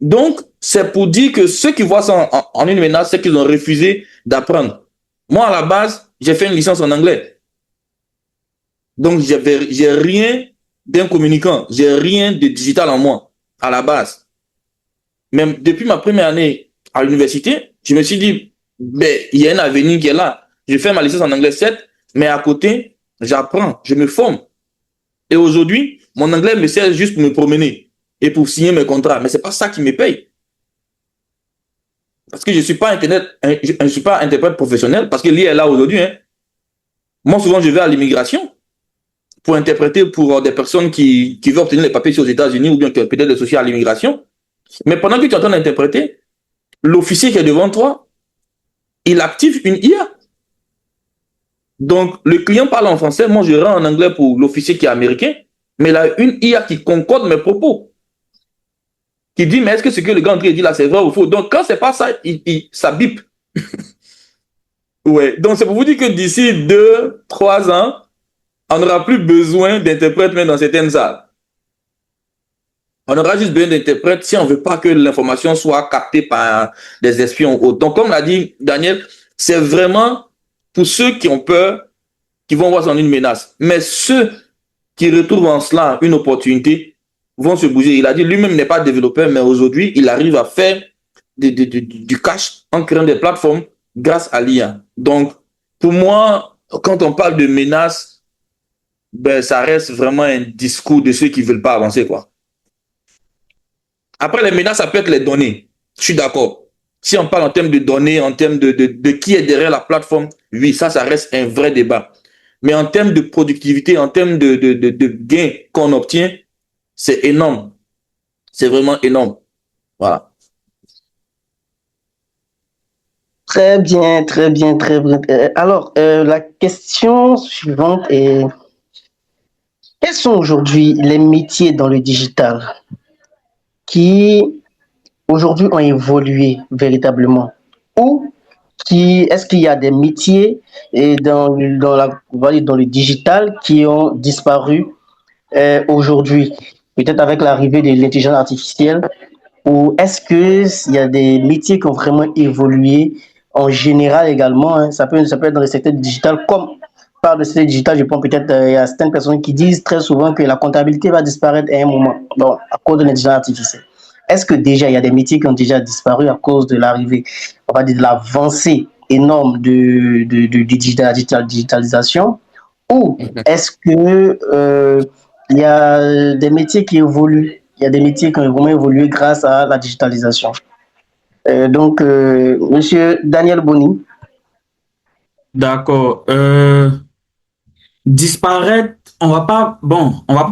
[SPEAKER 2] Donc, c'est pour dire que ceux qui voient ça en une menace, c'est qu'ils ont refusé d'apprendre. Moi, à la base, j'ai fait une licence en anglais. Donc, j'ai rien d'un communicant. J'ai rien de digital en moi, à la base. Même depuis ma première année à l'université, je me suis dit, ben, il y a un avenir qui est là. Je fais ma licence en anglais 7, mais à côté, j'apprends, je me forme. Et aujourd'hui, mon anglais me sert juste pour me promener et pour signer mes contrats. Mais ce n'est pas ça qui me paye. Parce que je ne suis pas interprète professionnel, parce que l'IA est là aujourd'hui. Hein. Moi, souvent, je vais à l'immigration pour interpréter pour des personnes qui veulent obtenir les papiers aux États-Unis ou bien qui ont peut-être des associés à l'immigration. Mais pendant que tu es en train d'interpréter, l'officier qui est devant toi, il active une IA. Donc, le client parle en français, moi je rends en anglais pour l'officier qui est américain, mais il a une IA qui concorde mes propos. Qui dit, mais est-ce que ce que le gars André dit là, c'est vrai ou faux? Donc, quand c'est pas ça, ça bip. Ouais. Donc, c'est pour vous dire que d'ici 2, 3 ans, on n'aura plus besoin d'interprètes même dans certaines salles. On aura juste besoin d'interprètes si on ne veut pas que l'information soit captée par des espions. Donc, comme l'a dit Daniel, c'est vraiment pour ceux qui ont peur, qui vont voir ça en une menace. Mais ceux qui retrouvent en cela une opportunité vont se bouger. Il a dit lui-même n'est pas développeur, mais aujourd'hui, il arrive à faire du cash en créant des plateformes grâce à l'IA. Donc, pour moi, quand on parle de menace, ben, ça reste vraiment un discours de ceux qui ne veulent pas avancer, quoi. Après, les menaces, ça peut être les données. Je suis d'accord. Si on parle en termes de données, en termes de qui est derrière la plateforme, oui, ça reste un vrai débat. Mais en termes de productivité, en termes de gains qu'on obtient, c'est énorme. C'est vraiment énorme. Voilà.
[SPEAKER 1] Très bien, très bien, très bien. Alors, la question suivante est, quels sont aujourd'hui les métiers dans le digital qui aujourd'hui ont évolué véritablement? Ou est-ce qu'il y a des métiers dans le digital qui ont disparu aujourd'hui, peut-être avec l'arrivée de l'intelligence artificielle, ou est-ce qu'il y a des métiers qui ont vraiment évolué en général également, hein, ça peut être dans le secteur digital, comme par le secteur digital, je pense peut-être il y a certaines personnes qui disent très souvent que la comptabilité va disparaître à un moment, bon, à cause de l'intelligence artificielle. Est-ce que déjà il y a des métiers qui ont déjà disparu à cause de l'arrivée, on va dire de l'avancée énorme de digitalisation, ou est-ce que il y a des métiers qui évoluent, il y a des métiers qui ont vraiment évolué grâce à la digitalisation? Donc, Monsieur Daniel Boni.
[SPEAKER 3] D'accord. Disparaître, on va pas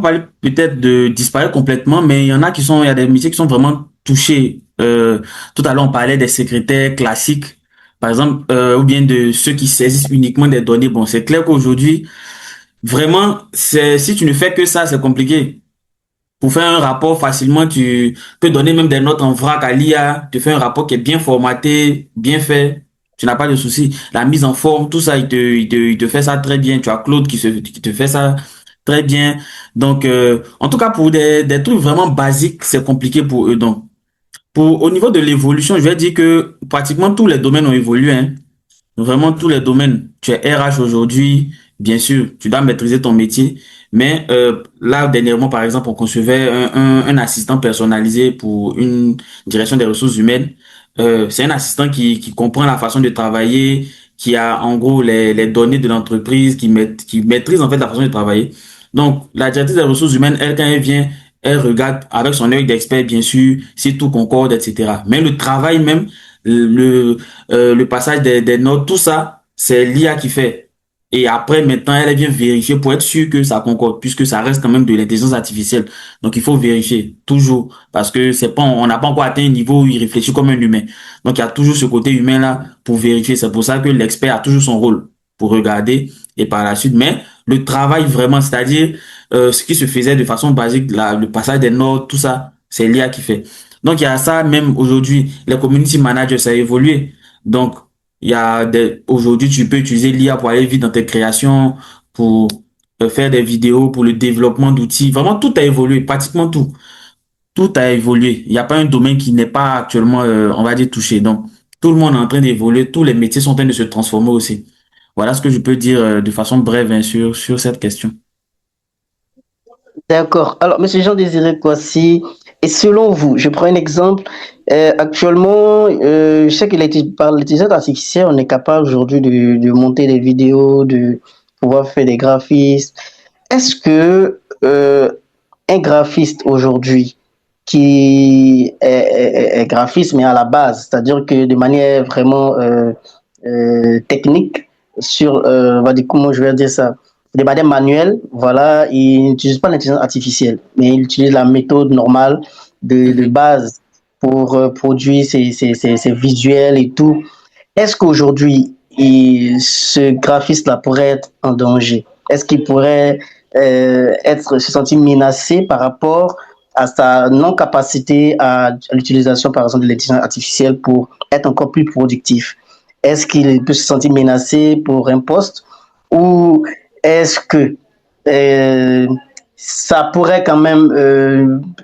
[SPEAKER 3] parler peut-être de disparaître complètement, mais il y a des métiers qui sont vraiment touchés. Tout à l'heure, on parlait des secrétaires classiques, par exemple, ou bien de ceux qui saisissent uniquement des données. Bon, c'est clair qu'aujourd'hui, vraiment, si tu ne fais que ça, c'est compliqué. Pour faire un rapport facilement, tu peux donner même des notes en vrac à l'IA, tu fais un rapport qui est bien formaté, bien fait. Tu n'as pas de souci. La mise en forme, tout ça, il te fait ça très bien. Tu as Claude qui te fait ça très bien. Donc, en tout cas, pour des trucs vraiment basiques, c'est compliqué pour eux. Donc, au niveau de l'évolution, je vais dire que pratiquement tous les domaines ont évolué, hein. Vraiment tous les domaines. Tu es RH aujourd'hui, bien sûr, tu dois maîtriser ton métier. Mais là, dernièrement, par exemple, on concevait un assistant personnalisé pour une direction des ressources humaines. C'est un assistant qui comprend la façon de travailler, qui a en gros les données de l'entreprise, qui maîtrise en fait la façon de travailler. Donc, la directrice des ressources humaines, elle, quand elle vient, elle regarde avec son œil d'expert, bien sûr, si tout concorde, etc. Mais le travail même, le passage des notes, tout ça, c'est l'IA qui fait. Et après, maintenant, elle vient vérifier pour être sûr que ça concorde, puisque ça reste quand même de l'intelligence artificielle. Donc, il faut vérifier, toujours, parce que c'est pas, on n'a pas encore atteint un niveau où il réfléchit comme un humain. Donc, il y a toujours ce côté humain-là pour vérifier. C'est pour ça que l'expert a toujours son rôle pour regarder et par la suite. Mais le travail vraiment, c'est-à-dire ce qui se faisait de façon basique, le passage des notes, tout ça, c'est l'IA qui fait. Donc, il y a ça même aujourd'hui. Les community managers, ça a évolué. Donc, aujourd'hui, tu peux utiliser l'IA pour aller vite dans tes créations, pour faire des vidéos, pour le développement d'outils. Vraiment, tout a évolué, pratiquement tout. Tout a évolué. Il n'y a pas un domaine qui n'est pas actuellement, on va dire, touché. Donc, tout le monde est en train d'évoluer. Tous les métiers sont en train de se transformer aussi. Voilà ce que je peux dire de façon brève, hein, sur cette question.
[SPEAKER 1] D'accord. Alors, Monsieur Jean-Désiré Kouassi, et selon vous, je prends un exemple. Actuellement, je sais que par l'intelligence artificielle, on est capable aujourd'hui de monter des vidéos, de pouvoir faire des graphismes. Est-ce que un graphiste aujourd'hui qui est graphiste, mais à la base, c'est-à-dire que de manière vraiment technique, on va dire, comment je vais dire ça, de manière manuelle, voilà, il n'utilise pas l'intelligence artificielle, mais il utilise la méthode normale de
[SPEAKER 2] Mhm.
[SPEAKER 1] base pour produire ses visuels et tout. Est-ce qu'aujourd'hui, ce graphiste-là pourrait être en danger? Est-ce qu'il pourrait se sentir menacé par rapport à sa non-capacité à l'utilisation, par exemple, de l'intelligence artificielle pour être encore plus productif? Est-ce qu'il peut se sentir menacé pour un poste ou est-ce que euh, ça pourrait quand même,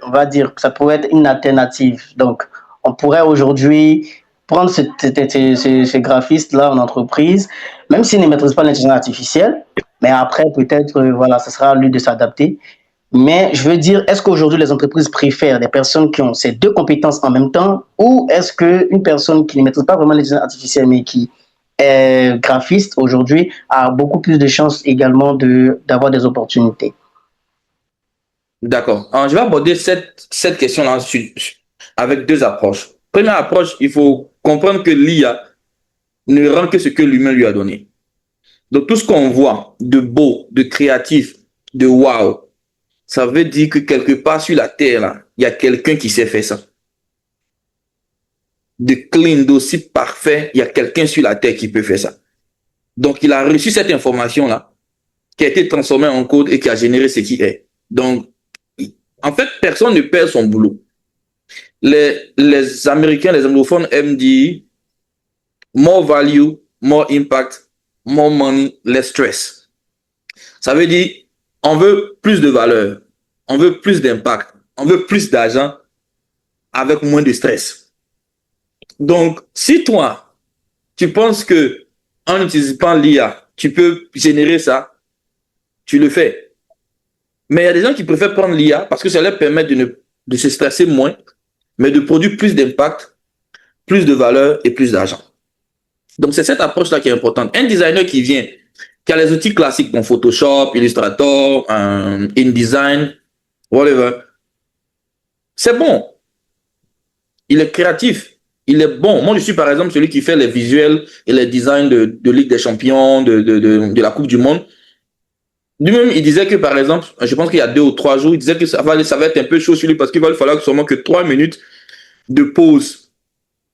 [SPEAKER 1] on va dire, ça pourrait être une alternative. Donc, on pourrait aujourd'hui prendre ce graphiste-là en entreprise, même s'il ne maîtrise pas l'intelligence artificielle, mais après, peut-être, voilà, ce sera à lui de s'adapter. Mais je veux dire, est-ce qu'aujourd'hui les entreprises préfèrent des personnes qui ont ces deux compétences en même temps ou est-ce qu'une personne qui ne maîtrise pas vraiment l'intelligence artificielle mais qui est graphiste aujourd'hui a beaucoup plus de chances également d'avoir des opportunités?
[SPEAKER 2] D'accord. Alors, je vais aborder cette question-là avec deux approches. Première approche, il faut comprendre que l'IA ne rend que ce que l'humain lui a donné. Donc, tout ce qu'on voit de beau, de créatif, de wow, ça veut dire que quelque part sur la Terre, là, il y a quelqu'un qui sait faire ça. De clean, d'aussi parfait, il y a quelqu'un sur la Terre qui peut faire ça. Donc, il a reçu cette information-là, qui a été transformée en code et qui a généré ce qui est. Donc, en fait, personne ne perd son boulot. Les Américains, les anglophones aiment dire more value, more impact, more money, less stress. Ça veut dire on veut plus de valeur, on veut plus d'impact, on veut plus d'argent avec moins de stress. Donc, si toi, tu penses que en utilisant l'IA, tu peux générer ça, tu le fais. Mais il y a des gens qui préfèrent prendre l'IA parce que ça leur permet de se stresser moins, mais de produire plus d'impact, plus de valeur et plus d'argent. Donc, c'est cette approche-là qui est importante. Un designer qui vient, qui a les outils classiques, bon, Photoshop, Illustrator, InDesign, whatever, c'est bon. Il est créatif. Il est bon. Moi, je suis par exemple celui qui fait les visuels et les designs de Ligue des Champions, de la Coupe du Monde. Lui-même, il disait que, par exemple, je pense qu'il y a 2 ou 3 jours, il disait que ça va être un peu chaud sur lui parce qu'il va falloir seulement que 3 minutes de pause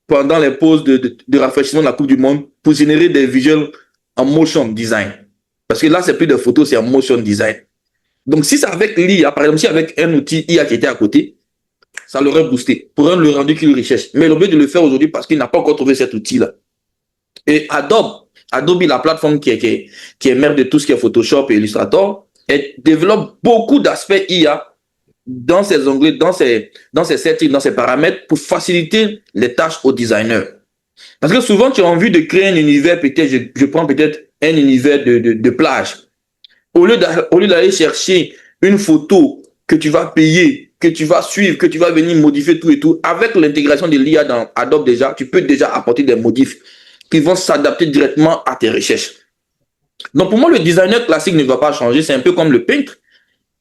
[SPEAKER 2] pendant les pauses de rafraîchissement de la Coupe du Monde pour générer des visuels en motion design. Parce que là, c'est plus de photos, c'est en motion design. Donc, si c'est avec l'IA, par exemple, si avec un outil IA qui était à côté, ça l'aurait boosté pour rendre le rendu qu'il recherche. Mais il a oublié de le faire aujourd'hui parce qu'il n'a pas encore trouvé cet outil-là. Et Adobe, la plateforme qui est mère de tout ce qui est Photoshop et Illustrator, elle développe beaucoup d'aspects IA dans ses onglets, dans ses settings, dans ses paramètres pour faciliter les tâches aux designers. Parce que souvent, tu as envie de créer un univers, peut-être, je prends peut-être un univers de plage. au lieu d'aller chercher une photo que tu vas payer, que tu vas suivre, que tu vas venir modifier tout et tout, avec l'intégration de l'IA dans Adobe déjà, tu peux déjà apporter des modifs qui vont s'adapter directement à tes recherches. Donc pour moi, le designer classique ne va pas changer. C'est un peu comme le peintre.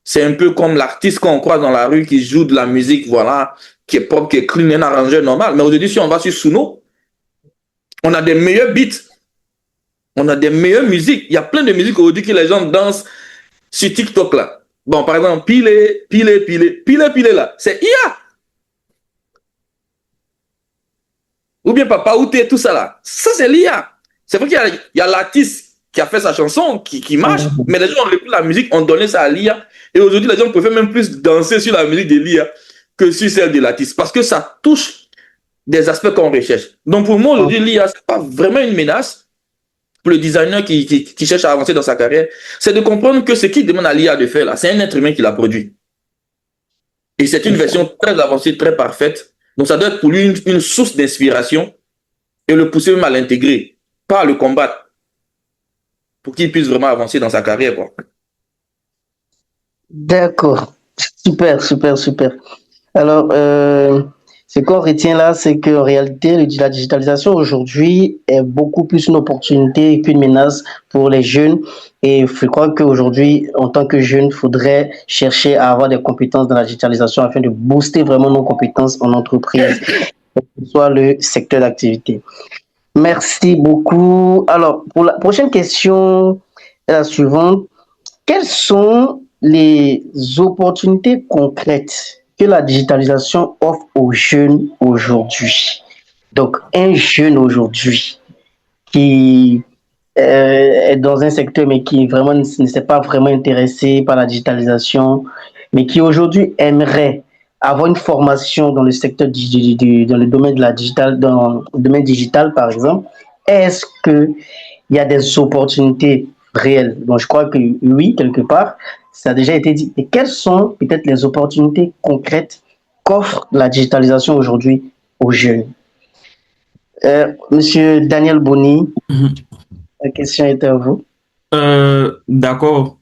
[SPEAKER 2] C'est un peu comme l'artiste qu'on croise dans la rue qui joue de la musique, voilà, qui est pop, qui est clean, un arrangeur normal. Mais aujourd'hui, si on va sur Suno, on a des meilleurs beats. On a des meilleures musiques. Il y a plein de musiques aujourd'hui que les gens dansent sur TikTok là. Bon, par exemple, pile là. C'est IA. Ou bien Papa Outé, tout ça là. Ça, c'est l'IA. C'est vrai qu'il y a l'artiste qui a fait sa chanson qui marche, mais les gens ont repris la musique, ont donné ça à l'IA. Et aujourd'hui, les gens préfèrent même plus danser sur la musique de l'IA que sur celle de l'artiste. Parce que ça touche des aspects qu'on recherche. Donc pour moi, aujourd'hui, l'IA, c'est pas vraiment une menace pour le designer qui cherche à avancer dans sa carrière. C'est de comprendre que ce qu'il demande à l'IA de faire là, c'est un être humain qui l'a produit. Et c'est une version très avancée, très parfaite. Donc ça doit être pour lui une source d'inspiration et le pousser même à l'intégrer, pas à le combattre, pour qu'il puisse vraiment avancer dans sa carrière, quoi.
[SPEAKER 1] D'accord. Super, super, super. Alors, ce qu'on retient là, c'est qu'en réalité, la digitalisation aujourd'hui est beaucoup plus une opportunité qu'une menace pour les jeunes. Et je crois qu'aujourd'hui, en tant que jeune, il faudrait chercher à avoir des compétences dans la digitalisation afin de booster vraiment nos compétences en entreprise, quel que soit le secteur d'activité. Merci beaucoup. Alors, pour la prochaine question, la suivante. Quelles sont les opportunités concrètes que la digitalisation offre aux jeunes aujourd'hui? Donc, un jeune aujourd'hui qui est dans un secteur mais qui vraiment ne s'est pas vraiment intéressé par la digitalisation, mais qui aujourd'hui aimerait avoir une formation dans le secteur dans le domaine de la digital, dans le domaine digital par exemple, est-ce que il y a des opportunités réelles? Donc je crois que oui, quelque part, ça a déjà été dit. Et quelles sont peut-être les opportunités concrètes qu'offre la digitalisation aujourd'hui aux jeunes? Monsieur Daniel Boni, la question est à vous.
[SPEAKER 3] D'accord.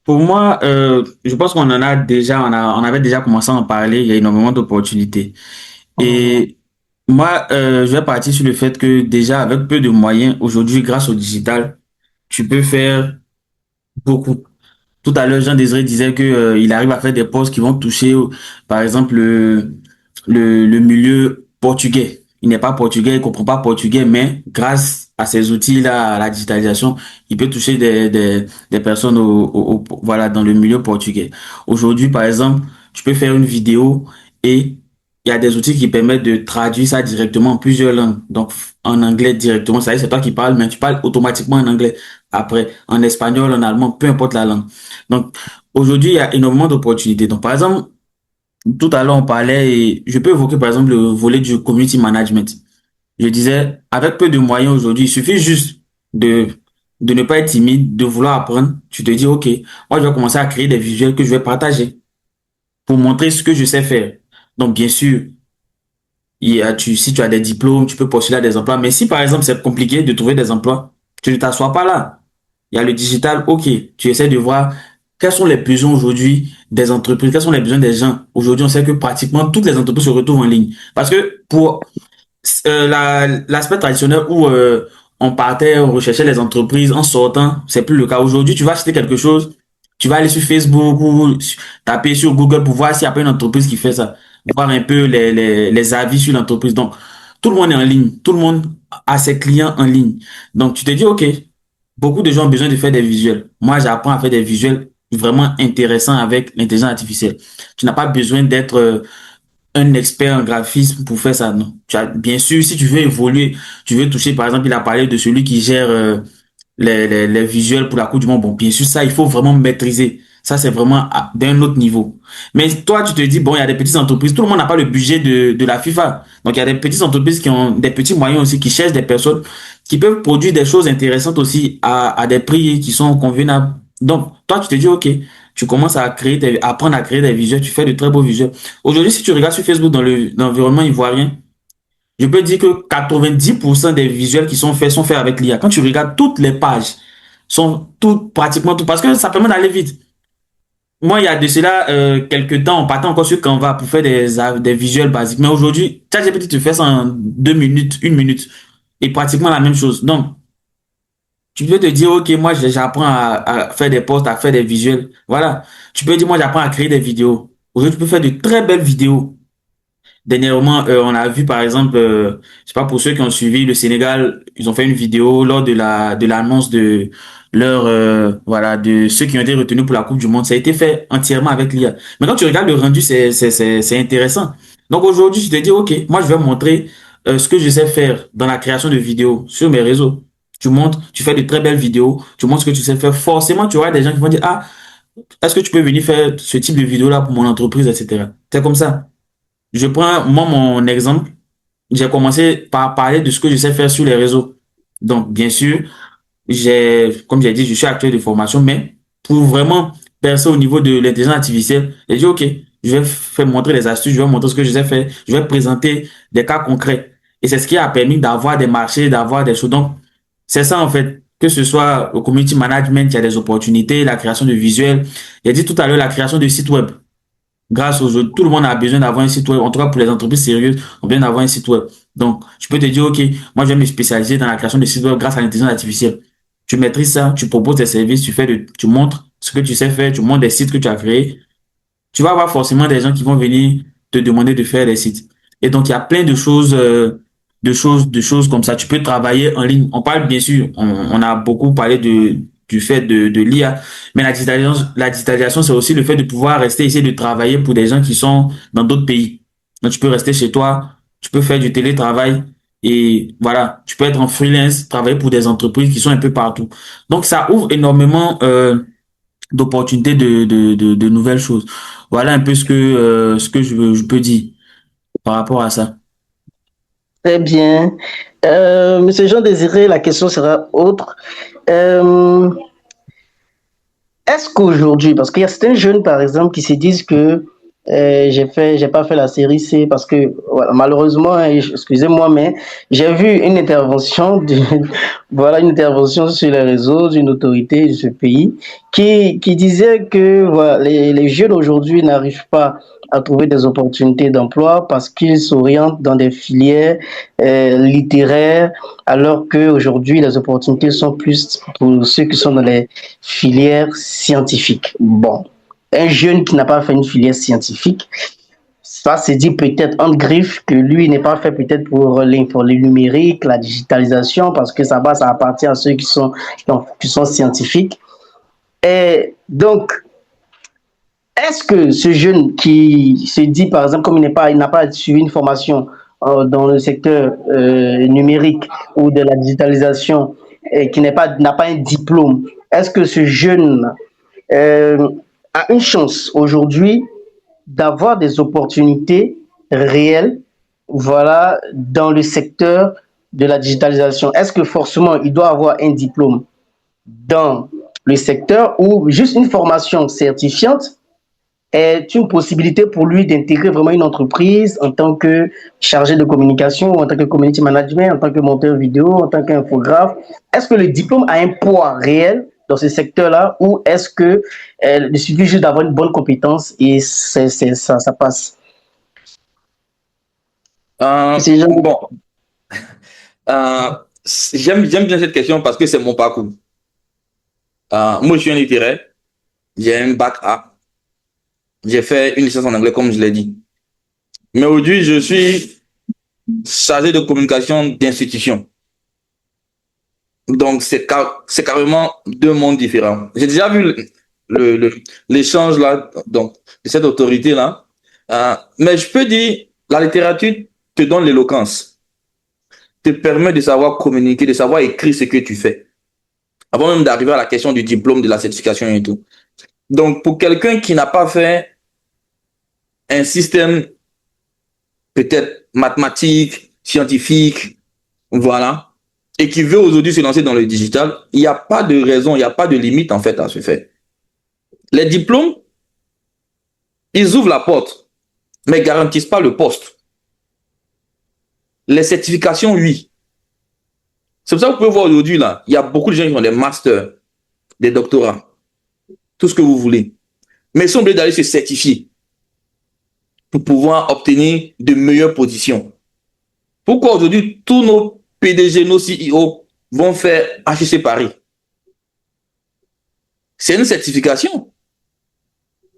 [SPEAKER 3] Pour moi, je pense qu'on en a déjà, on avait déjà commencé à en parler. Il y a énormément d'opportunités. Et moi, je vais partir sur le fait que déjà, avec peu de moyens, aujourd'hui, grâce au digital, tu peux faire beaucoup. Tout à l'heure, Jean-Désiré disait que, il arrive à faire des posts qui vont toucher, par exemple, le milieu portugais. Il n'est pas portugais, il comprend pas portugais, mais grâce à ces outils-là, à la digitalisation, il peut toucher des personnes voilà, dans le milieu portugais. Aujourd'hui, par exemple, tu peux faire une vidéo et il y a des outils qui permettent de traduire ça directement en plusieurs langues. Donc, en anglais directement, ça y est, c'est toi qui parles, mais tu parles automatiquement en anglais. Après, en espagnol, en allemand, peu importe la langue. Donc, aujourd'hui, il y a énormément d'opportunités. Donc, par exemple, tout à l'heure, on parlait, et je peux évoquer, par exemple, le volet du community management. Je disais, avec peu de moyens aujourd'hui, il suffit juste de, de ne pas être timide, de vouloir apprendre. Tu te dis, OK, moi, je vais commencer à créer des visuels que je vais partager pour montrer ce que je sais faire. Donc, bien sûr, si tu as des diplômes, tu peux postuler à des emplois. Mais si, par exemple, c'est compliqué de trouver des emplois, tu ne t'assois pas là. Il y a le digital, OK. Tu essaies de voir quels sont les besoins aujourd'hui des entreprises, quels sont les besoins des gens. Aujourd'hui, on sait que pratiquement toutes les entreprises se retrouvent en ligne. Parce que pour l'aspect traditionnel où on partait, on recherchait les entreprises en sortant, c'est plus le cas. Aujourd'hui, tu vas acheter quelque chose, tu vas aller sur Facebook ou taper sur Google pour voir s'il n'y a pas une entreprise qui fait ça, voir un peu les avis sur l'entreprise. Donc, tout le monde est en ligne, tout le monde a ses clients en ligne. Donc, tu te dis, OK, beaucoup de gens ont besoin de faire des visuels. Moi, j'apprends à faire des visuels vraiment intéressants avec l'intelligence artificielle. Tu n'as pas besoin d'être un expert en graphisme pour faire ça, non. Tu as, bien sûr, si tu veux évoluer, tu veux toucher, par exemple, il a parlé de celui qui gère les visuels pour la Coupe du Monde. Bon, bien sûr, ça, il faut vraiment maîtriser. Ça, c'est vraiment d'un autre niveau. Mais toi, tu te dis, bon, il y a des petites entreprises, tout le monde n'a pas le budget de la FIFA. Donc, il y a des petites entreprises qui ont des petits moyens aussi, qui cherchent des personnes qui peuvent produire des choses intéressantes aussi à des prix qui sont convenables. Donc, toi, tu te dis, OK, tu commences à apprendre à créer des visuels, tu fais de très beaux visuels. Aujourd'hui, si tu regardes sur Facebook dans l'environnement ivoirien, je peux dire que 90% des visuels qui sont faits avec l'IA. Quand tu regardes toutes les pages sont tout, pratiquement tout, parce que ça permet d'aller vite. Moi, il y a de cela quelques temps, on partait encore sur Canva pour faire des visuels basiques. Mais aujourd'hui, ChatGPT te fait ça en 2 minutes, 1 minute, et pratiquement la même chose. Donc, tu peux te dire, OK, moi, j'apprends à faire des posts, à faire des visuels. Voilà. Tu peux dire, moi, j'apprends à créer des vidéos. Aujourd'hui, tu peux faire de très belles vidéos. Dernièrement, on a vu par exemple, je sais pas pour ceux qui ont suivi le Sénégal, ils ont fait une vidéo lors de l'annonce de leur voilà de ceux qui ont été retenus pour la Coupe du Monde. Ça a été fait entièrement avec l'IA. Mais quand tu regardes le rendu, c'est intéressant. Donc aujourd'hui, tu te dis ok, moi je vais montrer ce que je sais faire dans la création de vidéos sur mes réseaux. Tu montres, tu fais de très belles vidéos, tu montres ce que tu sais faire. Forcément, tu auras des gens qui vont dire ah, est-ce que tu peux venir faire ce type de vidéo là pour mon entreprise, etc. C'est comme ça. Je prends, moi, mon exemple. J'ai commencé par parler de ce que je sais faire sur les réseaux. Donc, bien sûr, comme j'ai dit, je suis actuel de formation, mais pour vraiment percer au niveau de l'intelligence artificielle, j'ai dit, OK, je vais faire montrer les astuces, je vais montrer ce que je sais faire, je vais présenter des cas concrets. Et c'est ce qui a permis d'avoir des marchés, d'avoir des choses. Donc, c'est ça, en fait. Que ce soit au community management, il y a des opportunités, la création de visuels. J'ai dit tout à l'heure, la création de sites web. Grâce aux autres, tout le monde a besoin d'avoir un site web. En tout cas, pour les entreprises sérieuses, on a besoin d'avoir un site web. Donc, je peux te dire, OK, moi, je vais me spécialiser dans la création de sites web grâce à l'intelligence artificielle. Tu maîtrises ça, tu proposes des services, tu montres ce que tu sais faire, tu montres des sites que tu as créés. Tu vas avoir forcément des gens qui vont venir te demander de faire des sites. Et donc, il y a plein de choses, de choses comme ça. Tu peux travailler en ligne. On parle, bien sûr, on a beaucoup parlé du fait de l'IA, mais la digitalisation, c'est aussi le fait de pouvoir rester ici, de travailler pour des gens qui sont dans d'autres pays. Donc, tu peux rester chez toi, tu peux faire du télétravail et voilà, tu peux être en freelance, travailler pour des entreprises qui sont un peu partout. Donc, ça ouvre énormément, d'opportunités de nouvelles choses. Voilà un peu ce que je peux dire par rapport à ça.
[SPEAKER 1] Très bien. Monsieur Jean Désiré, la question sera autre. Euh, Est-ce qu'aujourd'hui, parce qu'il y a certains jeunes, par exemple, qui se disent que j'ai pas fait la série C parce que voilà, malheureusement, excusez-moi, mais j'ai vu une intervention, voilà, une intervention sur les réseaux d'une autorité de ce pays qui disait que voilà, les jeunes aujourd'hui n'arrivent pas à trouver des opportunités d'emploi parce qu'ils s'orientent dans des filières littéraires, alors qu'aujourd'hui, les opportunités sont plus pour ceux qui sont dans les filière scientifique. Bon, un jeune qui n'a pas fait une filière scientifique, ça se dit peut-être en griffe que lui n'est pas fait peut-être pour le numérique, la digitalisation, parce que ça appartient à ceux qui sont scientifiques. Et donc, est-ce que ce jeune qui se dit, par exemple, comme il n'a pas suivi une formation dans le secteur numérique ou de la digitalisation et qui n'a pas un diplôme, est-ce que ce jeune euh, a une chance aujourd'hui d'avoir des opportunités réelles, voilà, dans le secteur de la digitalisation? Est-ce que forcément il doit avoir un diplôme dans le secteur ou juste une formation certifiante est une possibilité pour lui d'intégrer vraiment une entreprise en tant que chargé de communication, en tant que community management, en tant que monteur vidéo, en tant qu'infographe? Est-ce que le diplôme a un poids réel dans ce secteur-là ou est-ce que il suffit juste d'avoir une bonne compétence et ça passe?
[SPEAKER 2] Bon, euh, j'aime bien cette question parce que c'est mon parcours. Moi, je suis un littéraire, j'ai un bac A, j'ai fait une licence en anglais, comme je l'ai dit. Mais aujourd'hui, je suis chargé de communication d'institution. Donc, c'est carrément deux mondes différents. J'ai déjà vu l'échange là, donc, de cette autorité-là. Mais je peux dire, la littérature te donne l'éloquence, te permet de savoir communiquer, de savoir écrire ce que tu fais. Avant même d'arriver à la question du diplôme, de la certification et tout. Donc, pour quelqu'un qui n'a pas fait un système peut-être mathématique, scientifique, voilà, et qui veut aujourd'hui se lancer dans le digital, il n'y a pas de raison, il n'y a pas de limite en fait à se faire. Les diplômes, ils ouvrent la porte, mais ne garantissent pas le poste. Les certifications, oui. C'est pour ça que vous pouvez voir aujourd'hui, là, il y a beaucoup de gens qui ont des masters. des doctorats, tout ce que vous voulez. Mais ils sont obligés d'aller se certifier pour pouvoir obtenir de meilleures positions. Pourquoi aujourd'hui tous nos PDG, nos CEO vont faire HEC Paris? C'est une certification.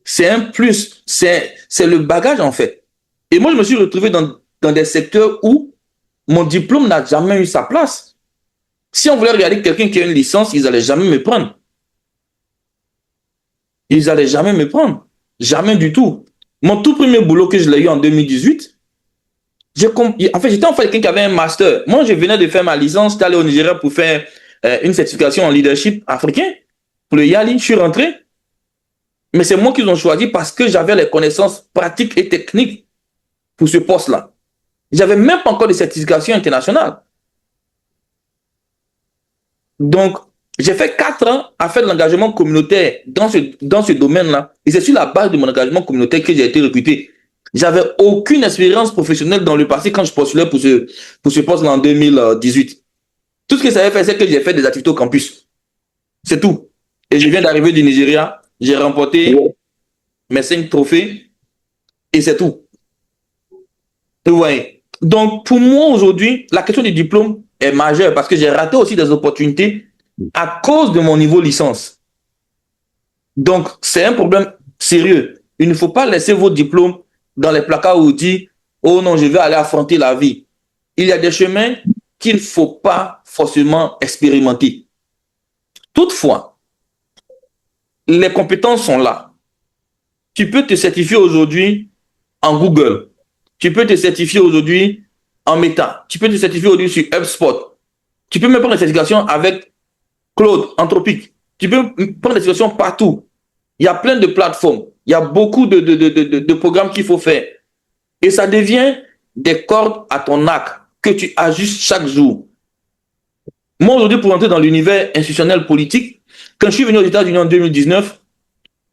[SPEAKER 2] C'est un plus. C'est le bagage en fait. Et moi, je me suis retrouvé dans des secteurs où mon diplôme n'a jamais eu sa place. Si on voulait regarder quelqu'un qui a une licence, ils n'allaient jamais me prendre. Ils n'allaient jamais me prendre. Jamais du tout. Mon tout premier boulot que je l'ai eu en 2018, en fait, j'étais en fait quelqu'un qui avait un master. Moi, je venais de faire ma licence, j'étais allé au Nigeria pour faire une certification en leadership africain. Pour le Yali, je suis rentré. Mais c'est moi qu'ils ont choisi parce que j'avais les connaissances pratiques et techniques pour ce poste-là. J'avais même pas encore de certification internationale. Donc, j'ai fait 4 ans à faire de l'engagement communautaire dans ce domaine-là. Et c'est sur la base de mon engagement communautaire que j'ai été recruté. J'avais aucune expérience professionnelle dans le passé quand je postulais pour ce poste-là en 2018. Tout ce que ça avait fait, c'est que j'ai fait des activités au campus. C'est tout. Et je viens d'arriver du Nigeria. J'ai remporté mes 5 trophées. Et c'est tout. Ouais. Donc, pour moi, aujourd'hui, la question du diplôme est majeure parce que j'ai raté aussi des opportunités à cause de mon niveau licence. Donc, c'est un problème sérieux. Il ne faut pas laisser vos diplômes dans les placards où on dit « Oh non, je vais aller affronter la vie ». Il y a des chemins qu'il ne faut pas forcément expérimenter. Toutefois, les compétences sont là. Tu peux te certifier aujourd'hui en Google. Tu peux te certifier aujourd'hui en Meta. Tu peux te certifier aujourd'hui sur HubSpot. Tu peux même prendre des certifications avec Claude, Anthropic. Tu peux prendre des certifications partout. Il y a plein de plateformes. Il y a beaucoup de programmes qu'il faut faire. Et ça devient des cordes à ton arc que tu ajustes chaque jour. Moi, aujourd'hui, pour entrer dans l'univers institutionnel politique, quand je suis venu aux États-Unis en 2019,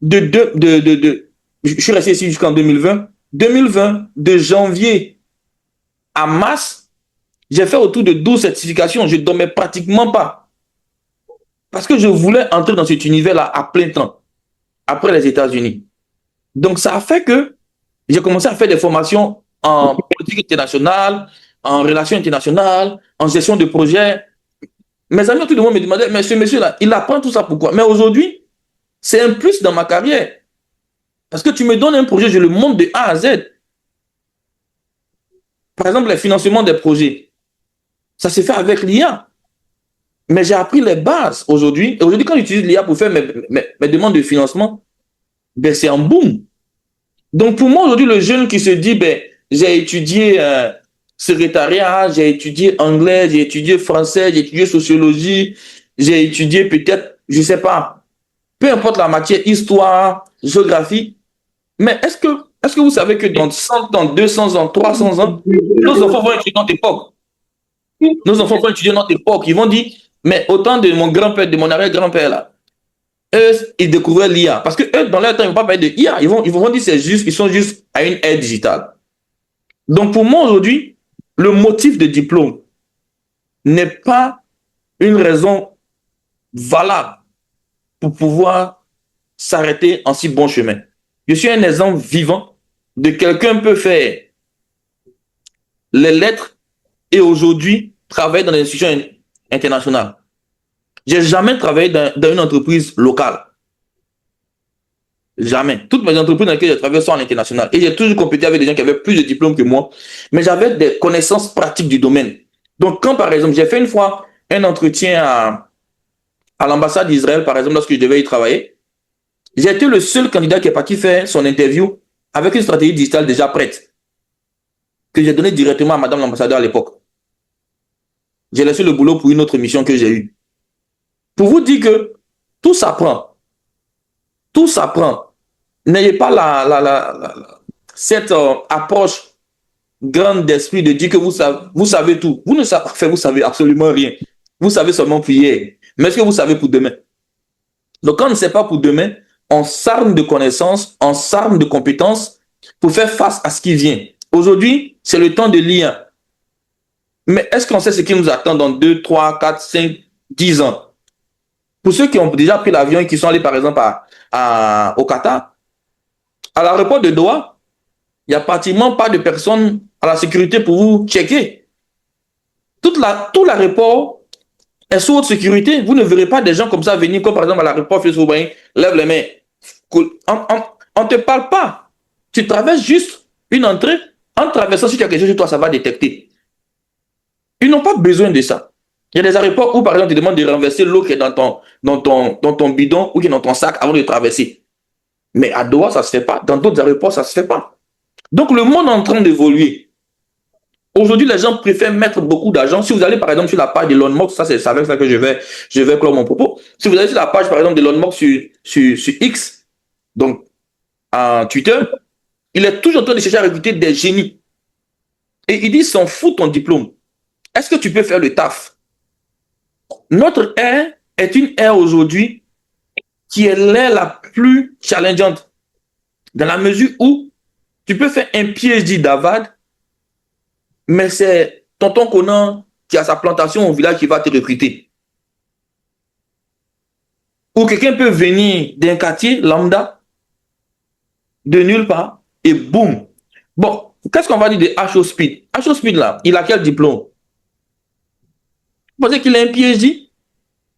[SPEAKER 2] je suis resté ici jusqu'en 2020. 2020, de janvier à mars, j'ai fait autour de 12 certifications. Je ne dormais pratiquement pas. Parce que je voulais entrer dans cet univers-là à plein temps, après les États-Unis. Donc, ça a fait que j'ai commencé à faire des formations en politique internationale, en relations internationales, en gestion de projets. Mes amis, tout le monde me demandait, mais ce monsieur-là, il apprend tout ça pourquoi? Mais aujourd'hui, c'est un plus dans ma carrière. Parce que tu me donnes un projet, je le monte de A à Z. Par exemple, les financements des projets, ça se fait avec l'IA. Mais j'ai appris les bases aujourd'hui. Et aujourd'hui, quand j'utilise l'IA pour faire mes demandes de financement, ben, c'est un boom. Donc, pour moi, aujourd'hui, le jeune qui se dit, ben, j'ai étudié secrétariat, j'ai étudié anglais, j'ai étudié français, j'ai étudié sociologie, j'ai étudié peut-être, je ne sais pas, peu importe la matière, histoire, géographie. Mais est-ce que vous savez que dans 100 ans, 200 ans, 300 ans, nos enfants vont étudier notre époque? Nos enfants vont étudier notre époque. Ils vont dire, mais autant de mon grand-père, de mon arrière-grand-père là, eux, ils découvraient l'IA. Parce que eux, dans leur temps, ils ne vont pas parler de IA. Ils vont dire c'est juste, ils sont juste à une ère digitale. Donc pour moi aujourd'hui, le motif de diplôme n'est pas une raison valable pour pouvoir s'arrêter en si bon chemin. Je suis un exemple vivant de quelqu'un qui peut faire les lettres et aujourd'hui travailler dans des institutions internationales. Je n'ai jamais travaillé dans une entreprise locale. Jamais. Toutes mes entreprises dans lesquelles j'ai travaillé sont en international. Et j'ai toujours compété avec des gens qui avaient plus de diplômes que moi. Mais j'avais des connaissances pratiques du domaine. Donc, quand par exemple, j'ai fait une fois un entretien à l'ambassade d'Israël, par exemple, lorsque je devais y travailler, j'ai été le seul candidat qui est parti faire son interview avec une stratégie digitale déjà prête, que j'ai donnée directement à madame l'ambassadeur à l'époque. J'ai laissé le boulot pour une autre mission que j'ai eue. Pour vous dire que tout s'apprend. Tout s'apprend. N'ayez pas cette approche grande d'esprit de dire que vous savez tout. Vous ne savez absolument rien. Vous savez seulement pour hier. Mais est-ce que vous savez pour demain? Donc, quand on ne sait pas pour demain, on s'arme de connaissances, on s'arme de compétences pour faire face à ce qui vient. Aujourd'hui, c'est le temps de l'IA. Mais est-ce qu'on sait ce qui nous attend dans 2, 3, 4, 5, 10 ans? Pour ceux qui ont déjà pris l'avion et qui sont allés, par exemple, au Qatar, à l'aéroport de Doha, il n'y a pratiquement pas de personnes à la sécurité pour vous checker. Tout l'aéroport est sous haute sécurité. Vous ne verrez pas des gens comme ça venir, comme par exemple à l'aéroport Félix Houbrien, lève les mains. On ne te parle pas. Tu traverses juste une entrée. En traversant, si tu as quelque chose sur toi, ça va détecter. Ils n'ont pas besoin de ça. Il y a des aéroports où, par exemple, tu demandes de renverser l'eau qui est dans ton bidon ou qui est dans ton sac avant de traverser. Mais à Doha, ça ne se fait pas. Dans d'autres aéroports, ça ne se fait pas. Donc, le monde est en train d'évoluer. Aujourd'hui, les gens préfèrent mettre beaucoup d'argent. Si vous allez, par exemple, sur la page de Elon Musk, ça, c'est avec ça que je vais clore mon propos. Si vous allez sur la page, par exemple, d'Elon Musk sur X, donc en Twitter, il est toujours en train de chercher à recruter des génies. Et il dit, s'en fout ton diplôme. Est-ce que tu peux faire le taf? Notre ère est une ère aujourd'hui qui est l'ère la plus challengeante, dans la mesure où tu peux faire un PhD d'Harvard, mais c'est tonton Conan qui a sa plantation au village qui va te recruter. Ou quelqu'un peut venir d'un quartier lambda, de nulle part, et boum. Bon, qu'est-ce qu'on va dire de H.O. Speed? H.O. Speed, là, il a quel diplôme? Vous pensez qu'il a un PhD?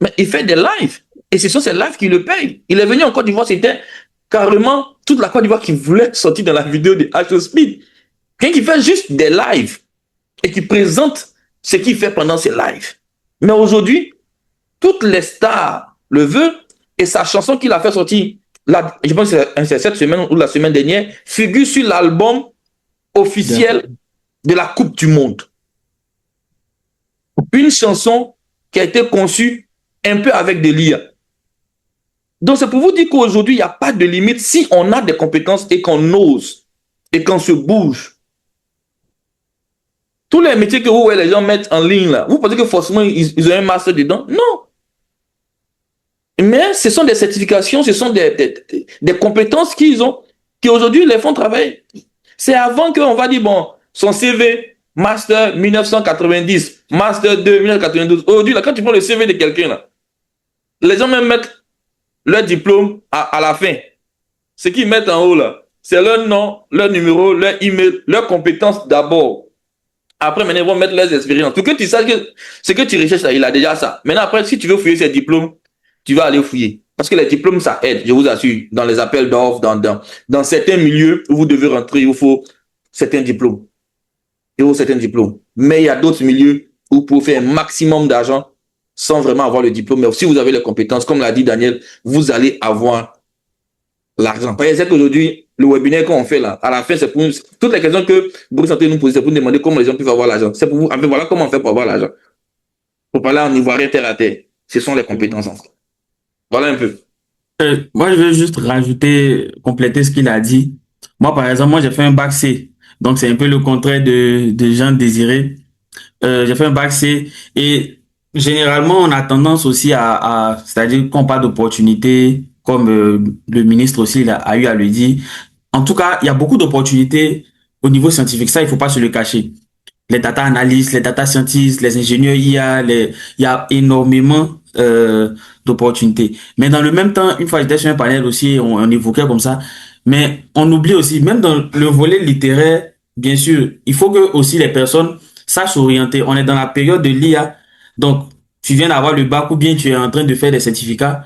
[SPEAKER 2] Mais il fait des lives. Et ce sont ces lives qui le payent. Il est venu en Côte d'Ivoire, c'était carrément toute la Côte d'Ivoire qui voulait sortir dans la vidéo de H.O. Speed. Quelqu'un qui fait juste des lives et qui présente ce qu'il fait pendant ses lives. Mais aujourd'hui, toutes les stars le veulent et sa chanson qu'il a fait sortir, là, je pense que c'est cette semaine ou la semaine dernière, figure sur l'album officiel de la Coupe du Monde. Une chanson qui a été conçue un peu avec de l'IA. Donc c'est pour vous dire qu'aujourd'hui, il n'y a pas de limite si on a des compétences et qu'on ose et qu'on se bouge. Tous les métiers que vous voyez les gens mettent en ligne là, vous pensez que forcément ils ont un master dedans? Non. Mais ce sont des certifications, ce sont des compétences qu'ils ont, qui aujourd'hui les font travailler. C'est avant qu'on va dire, bon, son CV, Master 1990, Master 2 1992. Aujourd'hui, là, quand tu prends le CV de quelqu'un, là, les gens même mettent leur diplôme à la fin. Ce qu'ils mettent en haut, là, c'est leur nom, leur numéro, leur email, leurs compétences d'abord. Après, maintenant, ils vont mettre leurs expériences. Pour que tu saches que ce que tu recherches, là, il a déjà ça. Maintenant, après, si tu veux fouiller ses diplômes, tu vas aller fouiller. Parce que les diplômes, ça aide, je vous assure. Dans les appels d'offres, dans certains milieux où vous devez rentrer, il vous faut certains diplômes. Il faut certains diplômes. Mais il y a d'autres milieux où vous pouvez faire un maximum d'argent sans vraiment avoir le diplôme. Mais si vous avez les compétences, comme l'a dit Daniel, vous allez avoir l'argent. Par exemple, aujourd'hui, le webinaire qu'on fait là, à la fin, c'est pour nous, toutes les questions que Boris Santé nous pose, c'est pour nous demander comment les gens peuvent avoir l'argent. C'est pour vous, en fait, voilà comment on fait pour avoir l'argent. Pour parler en ivoirien terre à terre. Ce sont les compétences en fait. Voilà un peu.
[SPEAKER 3] Moi, je veux juste rajouter, compléter ce qu'il a dit. Moi, par exemple, moi, j'ai fait un bac C. Donc, c'est un peu le contraire de Jean Désiré. J'ai fait un bac C et généralement, on a tendance aussi c'est-à-dire qu'on parle d'opportunités, comme le ministre aussi a eu à le dire. En tout cas, il y a beaucoup d'opportunités au niveau scientifique. Ça, il faut pas se le cacher. Les data analystes, les data scientists, les ingénieurs IA, il y a énormément d'opportunités. Mais dans le même temps, une fois j'étais sur un panel aussi, on évoquait comme ça, mais on oublie aussi, même dans le volet littéraire, bien sûr, il faut que aussi les personnes sachent s'orienter. On est dans la période de l'IA, donc tu viens d'avoir le bac ou bien tu es en train de faire des certificats.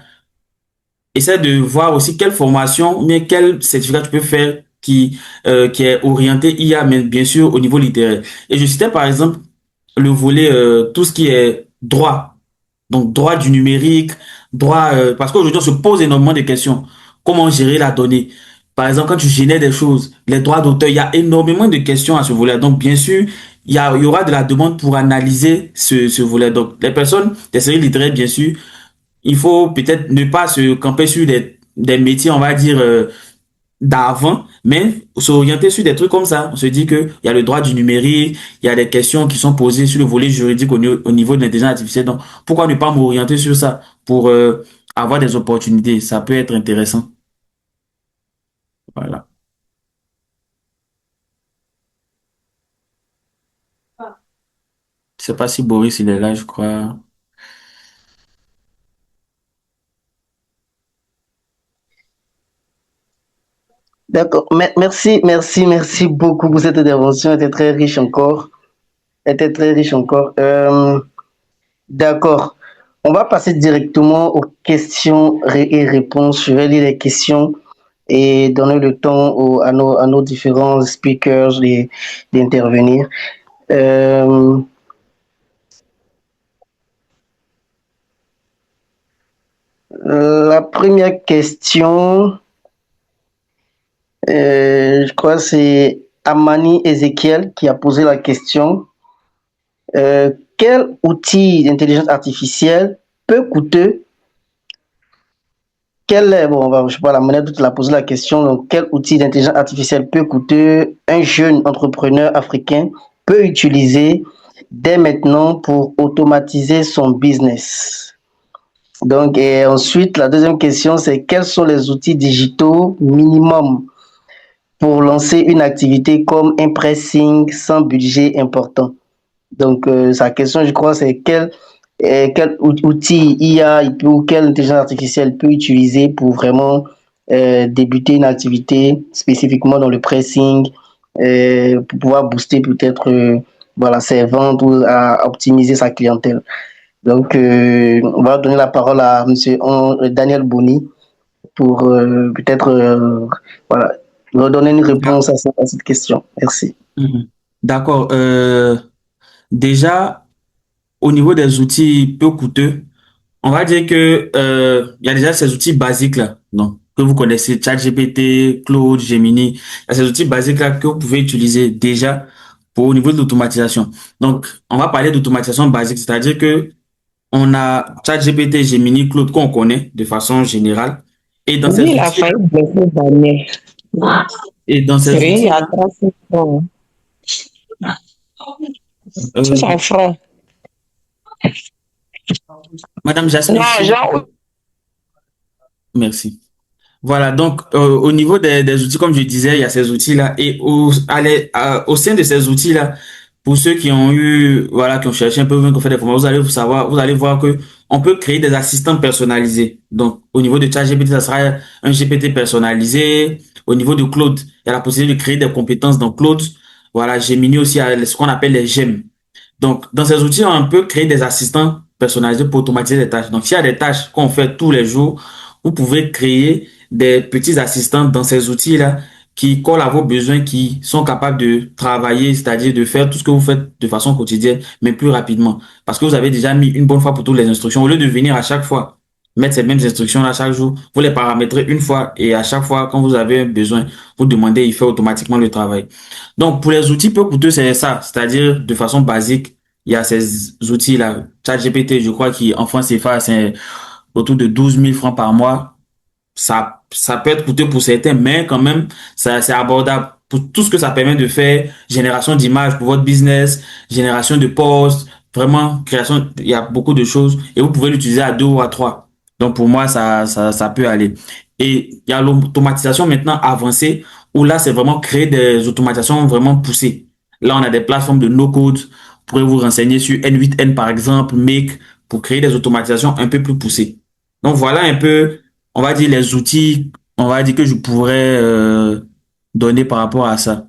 [SPEAKER 3] Essaie de voir aussi quelle formation, mais quel certificat tu peux faire qui est orienté IA, mais bien sûr au niveau littéraire. Et je citais par exemple le volet tout ce qui est droit, donc droit du numérique, droit parce qu'aujourd'hui on se pose énormément de questions. Comment gérer la donnée? Par exemple, quand tu génères des choses, les droits d'auteur, il y a énormément de questions à ce volet. Donc bien sûr, il y aura de la demande pour analyser ce volet. Donc les personnes des séries littéraires, bien sûr, il faut peut-être ne pas se camper sur des métiers, on va dire, d'avant, mais s'orienter sur des trucs comme ça. On se dit que il y a le droit du numérique, il y a des questions qui sont posées sur le volet juridique au niveau de l'intelligence artificielle. Donc, pourquoi ne pas m'orienter sur ça pour avoir des opportunités? Ça peut être intéressant. Voilà. Je sais pas si Boris il est là, je crois.
[SPEAKER 1] D'accord. Merci beaucoup pour cette intervention. Elle était très riche encore. Elle était très riche encore. D'accord. On va passer directement aux questions et réponses. Je vais lire les questions et donner le temps à nos différents speakers d'intervenir. Euh, la première question, je crois que c'est Amani Ezekiel qui a posé la question. Quel outil d'intelligence artificielle peu coûteux, je sais pas la manière dont tu l'as posé la question, donc quel outil d'intelligence artificielle peu coûteux un jeune entrepreneur africain peut utiliser dès maintenant pour automatiser son business? Donc, et ensuite, la deuxième question, c'est quels sont les outils digitaux minimum pour lancer une activité comme un pressing sans budget important? Donc, sa question, je crois, c'est quel outil IA ou quelle intelligence artificielle peut utiliser pour vraiment débuter une activité spécifiquement dans le pressing, pour pouvoir booster peut-être voilà, ses ventes ou à optimiser sa clientèle. Donc, on va donner la parole à Monsieur Daniel Boni pour peut-être voilà, redonner une réponse à cette question. Merci.
[SPEAKER 3] Mhm. D'accord. Déjà, au niveau des outils peu coûteux, on va dire que il y a déjà ces outils basiques là, donc que vous connaissez, ChatGPT, Claude, Gemini. Il y a ces outils basiques là que vous pouvez utiliser déjà pour au niveau de l'automatisation. Donc, on va parler d'automatisation basique, c'est-à-dire que on a ChatGPT, Gemini, Claude qu'on connaît de façon générale. Et dans
[SPEAKER 4] Oui,
[SPEAKER 3] ces
[SPEAKER 4] il a
[SPEAKER 3] outils,
[SPEAKER 4] failli blesser Daniel.
[SPEAKER 3] et dans
[SPEAKER 4] Oui,
[SPEAKER 3] ces
[SPEAKER 4] il y a
[SPEAKER 3] outils-là,
[SPEAKER 4] 3 ans. C'est
[SPEAKER 3] euh,
[SPEAKER 4] son frère.
[SPEAKER 3] Madame Jasmine,
[SPEAKER 4] Non, Jean,
[SPEAKER 3] merci. Voilà, donc au niveau des outils, comme je disais, il y a ces outils-là. Et au sein de ces outils-là, pour ceux qui ont eu, voilà, qui ont cherché un peu, qui ont fait des formations, vous allez voir que on peut créer des assistants personnalisés. Donc, au niveau de ChatGPT, ça sera un GPT personnalisé. Au niveau de Claude, il y a la possibilité de créer des compétences dans Claude. Voilà, Gemini aussi, a ce qu'on appelle les gemmes. Donc, dans ces outils, on peut créer des assistants personnalisés pour automatiser les tâches. Donc, s'il y a des tâches qu'on fait tous les jours, vous pouvez créer des petits assistants dans ces outils-là qui collent à vos besoins, qui sont capables de travailler, c'est-à-dire de faire tout ce que vous faites de façon quotidienne, mais plus rapidement. Parce que vous avez déjà mis une bonne fois pour toutes les instructions. Au lieu de venir à chaque fois mettre ces mêmes instructions-là chaque jour, vous les paramétrez une fois et à chaque fois, quand vous avez un besoin, vous demandez, il fait automatiquement le travail. Donc, pour les outils peu coûteux, c'est ça. C'est-à-dire, de façon basique, il y a ces outils-là. ChatGPT, je crois qu'en France CFA, c'est autour de 12 000 francs par mois. Ça peut être coûteux pour certains, mais quand même, ça, c'est abordable pour tout ce que ça permet de faire. Génération d'images pour votre business, génération de posts, vraiment, création, il y a beaucoup de choses et vous pouvez l'utiliser à 2 ou à 3. Donc, pour moi, ça peut aller. Et il y a l'automatisation maintenant avancée où là, c'est vraiment créer des automatisations vraiment poussées. Là, on a des plateformes de no-code. Vous pourrez vous renseigner sur N8N, par exemple, Make, pour créer des automatisations un peu plus poussées. Donc, voilà un peu, on va dire, les outils, on va dire que je pourrais donner par rapport à ça.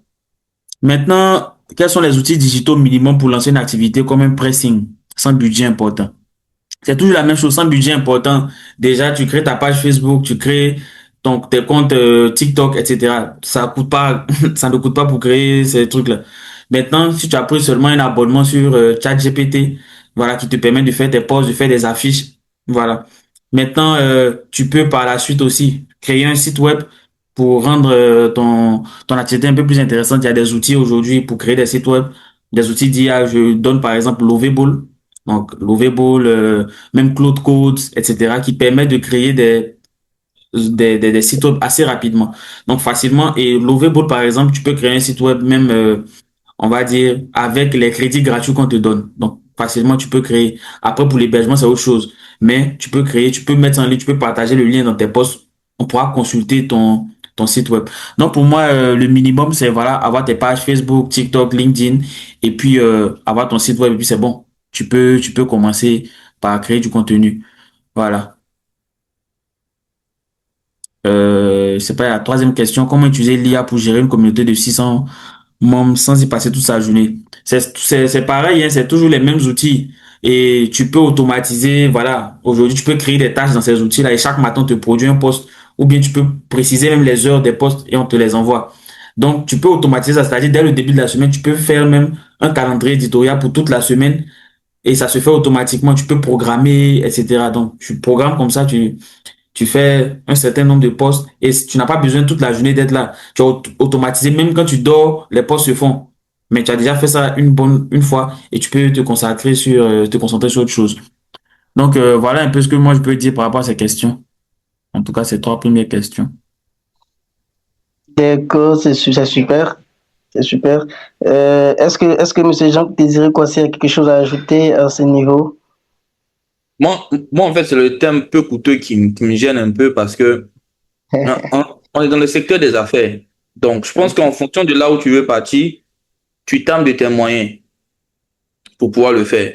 [SPEAKER 3] Maintenant, quels sont les outils digitaux minimums pour lancer une activité comme un pressing sans budget important? C'est toujours la même chose, sans budget important. Déjà, tu crées ta page Facebook, tu crées tes comptes TikTok, etc. Ça coûte pas, ça ne coûte pas pour créer ces trucs-là. Maintenant, si tu as pris seulement un abonnement sur ChatGPT, voilà, qui te permet de faire tes posts, de faire des affiches, voilà. Maintenant, tu peux par la suite aussi créer un site web pour rendre ton activité un peu plus intéressante. Il y a des outils aujourd'hui pour créer des sites web, des outils d'IA. Je donne par exemple Lovable. Donc, Lovable, même Cloud Codes, etc., qui permettent de créer des sites web assez rapidement. Donc, facilement. Et Lovable, par exemple, tu peux créer un site web même, on va dire, avec les crédits gratuits qu'on te donne. Donc, facilement, tu peux créer. Après, pour l'hébergement, c'est autre chose. Mais tu peux créer, tu peux mettre en ligne, tu peux partager le lien dans tes posts. On pourra consulter ton site web. Donc, pour moi, le minimum, c'est voilà, avoir tes pages Facebook, TikTok, LinkedIn, et puis avoir ton site web, et puis c'est bon. Tu peux commencer par créer du contenu. Voilà. c'est pas la troisième question, comment utiliser l'IA pour gérer une communauté de 600 membres sans y passer toute sa journée? C'est pareil, hein, c'est toujours les mêmes outils. Et tu peux automatiser, voilà. Aujourd'hui, tu peux créer des tâches dans ces outils-là et chaque matin, on te produit un post ou bien tu peux préciser même les heures des posts et on te les envoie. Donc, tu peux automatiser ça, c'est-à-dire dès le début de la semaine, tu peux faire même un calendrier éditorial pour toute la semaine et ça se fait automatiquement. Tu peux programmer, etc. Donc, tu programmes comme ça, tu fais un certain nombre de postes et tu n'as pas besoin toute la journée d'être là. Tu as automatisé, même quand tu dors, les postes se font. Mais tu as déjà fait ça une fois et tu peux te concentrer sur autre chose. Donc, voilà un peu ce que moi je peux dire par rapport à ces questions. En tout cas, ces trois premières questions.
[SPEAKER 1] D'accord, c'est super. C'est super. Est-ce que M. Jean Désiré Kouassi a quelque chose à ajouter à ce niveau?
[SPEAKER 2] Moi, en fait, c'est le thème peu coûteux qui me gêne un peu parce que on est dans le secteur des affaires. Donc, je pense qu'en fonction de là où tu veux partir, tu t'armes de tes moyens pour pouvoir le faire.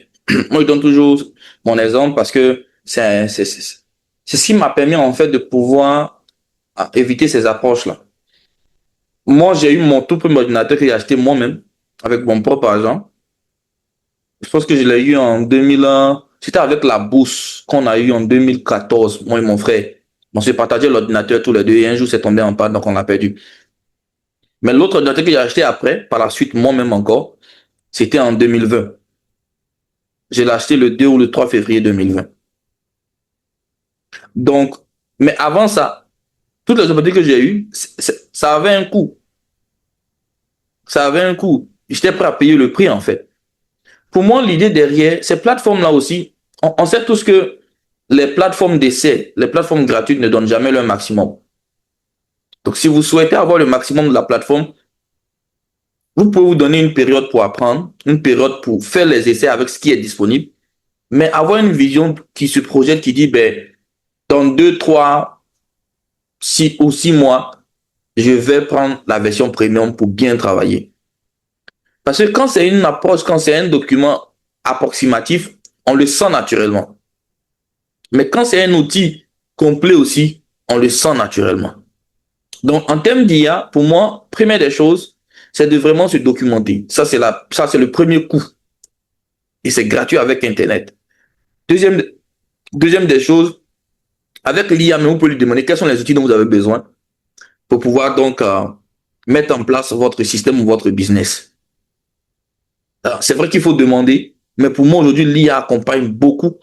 [SPEAKER 2] Moi, je donne toujours mon exemple parce que c'est ce qui m'a permis, en fait, de pouvoir éviter ces approches-là. Moi, j'ai eu mon tout premier ordinateur que j'ai acheté moi-même avec mon propre argent. Je pense que je l'ai eu en 2001. C'était avec la bourse qu'on a eu en 2014, moi et mon frère. On s'est partagé l'ordinateur tous les deux et un jour, c'est tombé en panne, donc on l'a perdu. Mais l'autre ordinateur que j'ai acheté après, par la suite, moi-même encore, c'était en 2020. Je l'ai acheté le 2 ou le 3 février 2020. Donc, mais avant ça, toutes les opportunités que j'ai eues, ça avait un coût. Ça avait un coût. J'étais prêt à payer le prix, en fait. Pour moi, l'idée derrière, ces plateformes-là aussi, on sait tous que les plateformes d'essai, les plateformes gratuites ne donnent jamais leur maximum. Donc, si vous souhaitez avoir le maximum de la plateforme, vous pouvez vous donner une période pour apprendre, une période pour faire les essais avec ce qui est disponible, mais avoir une vision qui se projette, qui dit, ben, dans 2, 3, 6 ou 6 mois, je vais prendre la version premium pour bien travailler. Parce que quand c'est une approche, quand c'est un document approximatif, on le sent naturellement. Mais quand c'est un outil complet aussi, on le sent naturellement. Donc, en termes d'IA, pour moi, première des choses, c'est de vraiment se documenter. Ça, c'est le premier coup. Et c'est gratuit avec Internet. Deuxième des choses, avec l'IA, mais vous pouvez lui demander quels sont les outils dont vous avez besoin pour pouvoir donc mettre en place votre système ou votre business. C'est vrai qu'il faut demander, mais pour moi, aujourd'hui, l'IA accompagne beaucoup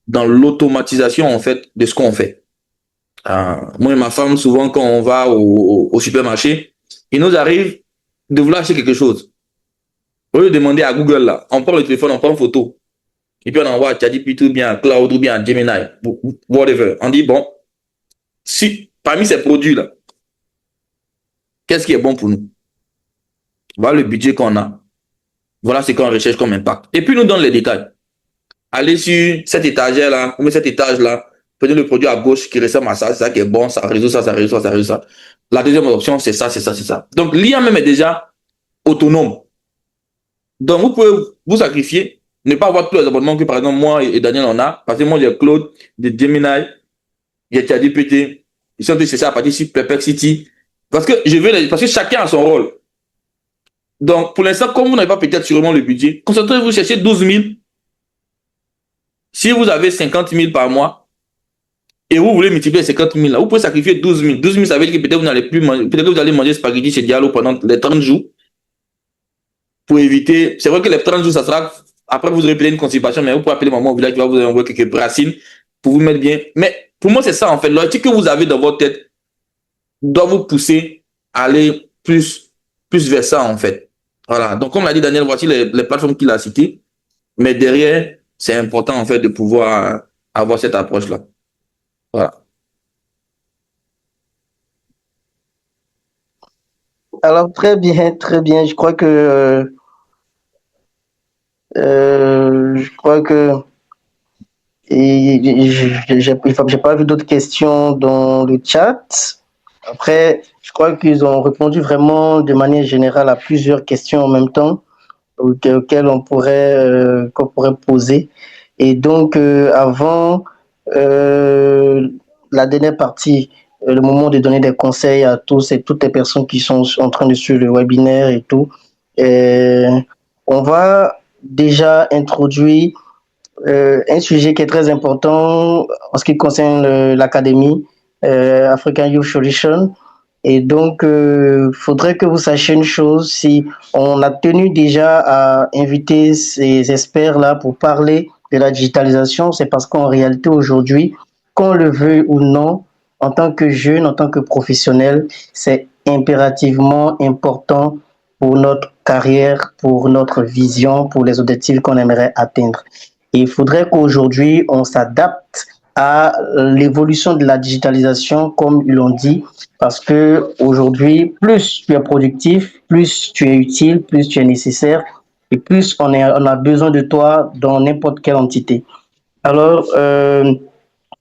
[SPEAKER 2] dans l'automatisation, en fait, de ce qu'on fait. Moi et ma femme, souvent, quand on va au supermarché, il nous arrive de vouloir acheter quelque chose. Au lieu de demander à Google, là, on prend le téléphone, on prend une photo, et puis on envoie à ChatGPT ou bien à Cloud ou bien à Gemini, whatever. On dit, bon, si parmi ces produits-là, qu'est-ce qui est bon pour nous? Voilà le budget qu'on a. Voilà ce qu'on recherche comme impact. Et puis, nous donne les détails. Allez sur cette étagère-là, ou cet étage-là, prenez le produit à gauche qui ressemble à ça, c'est ça qui est bon, ça résout ça, ça résout ça, ça résout ça. La deuxième option, c'est ça, c'est ça, c'est ça. Donc, l'IA même est déjà autonome. Donc, vous pouvez vous sacrifier, ne pas avoir tous les abonnements que, par exemple, moi et Daniel en a, parce que moi, j'ai Claude, j'ai Gemini, j'ai ChatGPT, ils sont tous cherchés à partir sur Perplexity. Parce que chacun a son rôle. Donc, pour l'instant, comme vous n'avez pas peut-être sûrement le budget, concentrez-vous, cherchez 12 000. Si vous avez 50 000 par mois, et vous voulez multiplier 50 000 là, vous pouvez sacrifier 12 000. 12 000, ça veut dire que peut-être vous n'allez plus manger, peut-être que vous allez manger spaghetti chez Diallo pendant les 30 jours. Pour éviter, c'est vrai que les 30 jours, ça sera, après vous aurez peut-être une constipation, mais vous pouvez appeler maman au village qui va vous envoyer quelques racines pour vous mettre bien. Mais pour moi, c'est ça en fait. L'outil que vous avez dans votre tête doit vous pousser à aller plus vers ça en fait. Voilà. Donc, comme l'a dit Daniel, voici les plateformes qu'il a citées. Mais derrière, c'est important en fait de pouvoir avoir cette approche-là. Voilà.
[SPEAKER 1] Alors, très bien, très bien. Je crois que et j'ai pas vu d'autres questions dans le chat. Après, je crois qu'ils ont répondu vraiment de manière générale à plusieurs questions en même temps auxquelles qu'on pourrait poser. Et donc, avant la dernière partie le moment de donner des conseils à tous et toutes les personnes qui sont en train de suivre le webinaire et tout. Et on va déjà introduire un sujet qui est très important en ce qui concerne l'académie African Youth Solution. Et donc, faudrait que vous sachiez une chose, si on a tenu déjà à inviter ces experts-là pour parler de la digitalisation, c'est parce qu'en réalité, aujourd'hui, qu'on le veut ou non, en tant que jeune, en tant que professionnel, c'est impérativement important pour notre carrière, pour notre vision, pour les objectifs qu'on aimerait atteindre. Et il faudrait qu'aujourd'hui, on s'adapte à l'évolution de la digitalisation, comme ils l'ont dit, parce que aujourd'hui, plus tu es productif, plus tu es utile, plus tu es nécessaire, et plus on a besoin de toi dans n'importe quelle entité. Alors,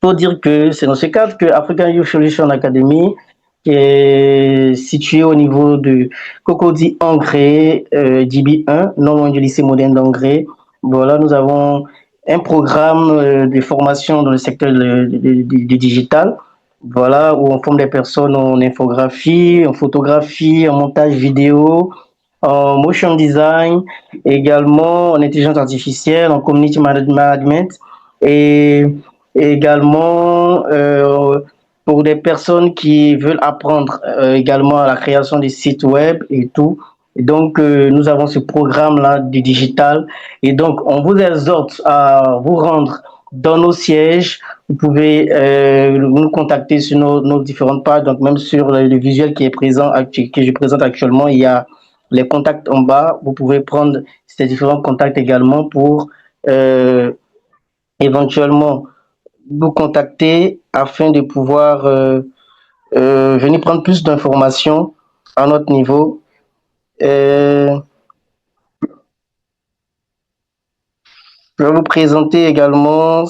[SPEAKER 1] faut dire que c'est dans ce cadre que African Youth Solution Academy, qui est situé au niveau de Cocody Angré, DB1, non loin du lycée moderne d'Angré. Voilà, nous avons un programme de formation dans le secteur du digital. Voilà, où on forme des personnes en infographie, en photographie, en montage vidéo, en motion design, également en intelligence artificielle, en community management et également pour des personnes qui veulent apprendre également à la création des sites web et tout. Et donc, nous avons ce programme-là du digital. Et donc, on vous exhorte à vous rendre dans nos sièges. Vous pouvez nous contacter sur nos différentes pages. Donc, même sur le visuel qui est présent, que je présente actuellement, il y a les contacts en bas. Vous pouvez prendre ces différents contacts également pour éventuellement vous contacter afin de pouvoir venir prendre plus d'informations à notre niveau. Je vais vous présenter également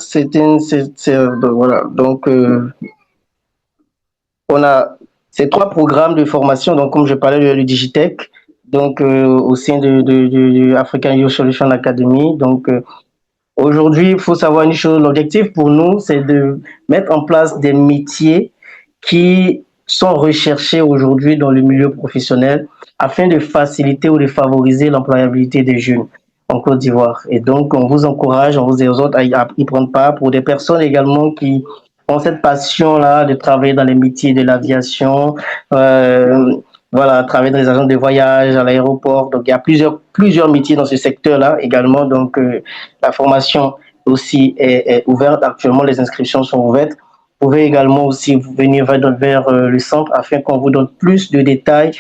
[SPEAKER 1] voilà. Donc, on a ces 3 programmes de formation. Donc, comme je parlais du Digitech, donc au sein de African Youth Solution Academy. Donc, aujourd'hui, il faut savoir une chose. L'objectif pour nous, c'est de mettre en place des métiers qui sont recherchés aujourd'hui dans le milieu professionnel afin de faciliter ou de favoriser l'employabilité des jeunes en Côte d'Ivoire. Et donc, on vous encourage, on vous exhorte à y prendre part pour des personnes également qui ont cette passion-là de travailler dans les métiers de l'aviation, voilà, travailler dans les agences de voyage, à l'aéroport. Donc, il y a plusieurs métiers dans ce secteur-là également. Donc, la formation aussi est ouverte. Actuellement, les inscriptions sont ouvertes. Vous pouvez également aussi venir vers le centre afin qu'on vous donne plus de détails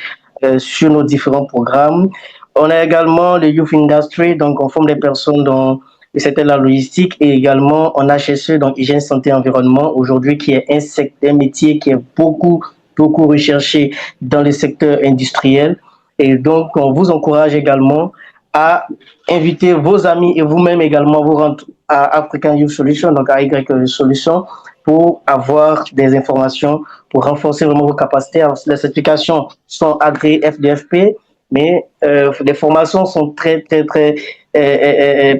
[SPEAKER 1] sur nos différents programmes. On a également le Youth Industry, donc on forme des personnes dans le secteur de la logistique et également en HSE, donc hygiène, santé, environnement, aujourd'hui qui est un métier qui est beaucoup recherché dans le secteur industriel. Et donc, on vous encourage également à inviter vos amis et vous-même également vous rendre à African Youth Solution, donc à Y Solution, pour avoir des informations, pour renforcer vraiment vos capacités. Alors, les certifications sont agréées FDFP, mais les formations sont très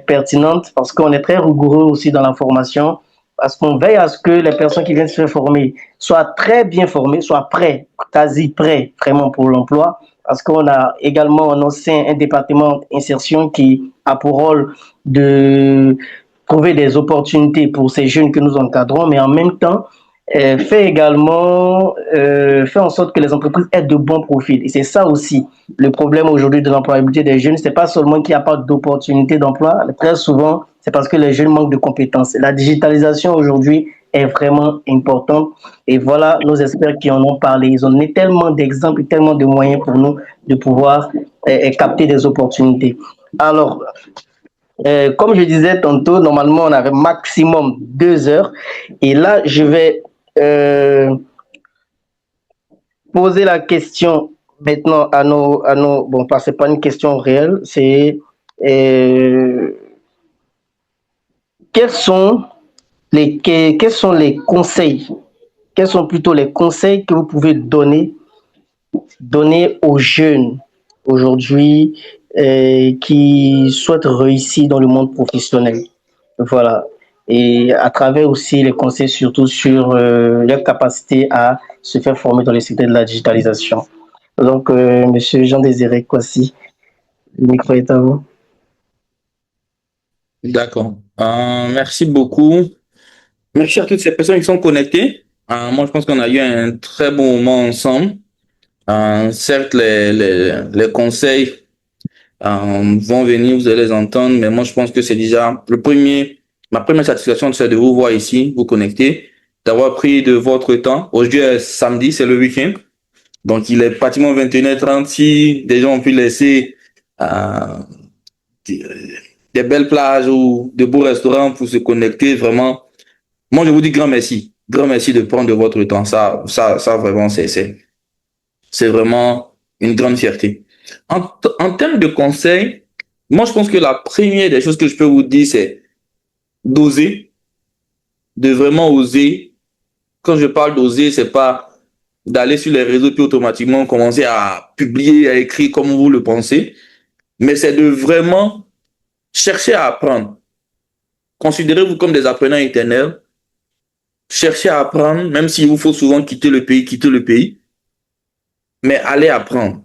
[SPEAKER 1] pertinentes parce qu'on est très rigoureux aussi dans la formation, parce qu'on veille à ce que les personnes qui viennent se former soient très bien formées, soient prêts, quasi prêts vraiment pour l'emploi, parce qu'on a également en sein un département insertion qui a pour rôle de trouver des opportunités pour ces jeunes que nous encadrons, mais en même temps, fait en sorte que les entreprises aient de bons profils. Et c'est ça aussi le problème aujourd'hui de l'employabilité des jeunes. C'est pas seulement qu'il n'y a pas d'opportunités d'emploi. Très souvent, c'est parce que les jeunes manquent de compétences. La digitalisation aujourd'hui est vraiment importante. Et voilà nos experts qui en ont parlé. Ils ont donné tellement d'exemples, tellement de moyens pour nous de pouvoir capter des opportunités. Alors, comme je disais tantôt, normalement, on avait maximum 2 heures. Et là, je vais poser la question maintenant à nos bon, c'est pas une question réelle, c'est quels sont les conseils, quels sont plutôt les conseils que vous pouvez donner aux jeunes aujourd'hui qui souhaitent réussir dans le monde professionnel. Voilà. et à travers aussi les conseils surtout sur leur capacité à se faire former dans le secteur de la digitalisation. Donc, Monsieur Jean-Désiré Kouassi, le micro est à vous.
[SPEAKER 2] D'accord. Merci beaucoup. Merci à toutes ces personnes qui sont connectées. Moi, je pense qu'on a eu un très bon moment ensemble. Certes, les conseils vont venir, vous allez les entendre, mais moi, je pense que c'est déjà ma première satisfaction, c'est de vous voir ici, vous connecter, d'avoir pris de votre temps. Aujourd'hui, samedi, c'est le week-end. Donc, il est pratiquement 21h30. Si des gens ont pu laisser euh, des, des belles plages ou de beaux restaurants pour se connecter, vraiment, moi, je vous dis grand merci. Grand merci de prendre de votre temps. Ça vraiment, c'est vraiment une grande fierté. En termes de conseils, moi, je pense que la première des choses que je peux vous dire, c'est d'oser, de vraiment oser. Quand je parle d'oser, c'est pas d'aller sur les réseaux puis automatiquement commencer à publier, à écrire comme vous le pensez, mais c'est de vraiment chercher à apprendre. Considérez-vous comme des apprenants éternels. Cherchez à apprendre, même s'il vous faut souvent quitter le pays, mais allez apprendre.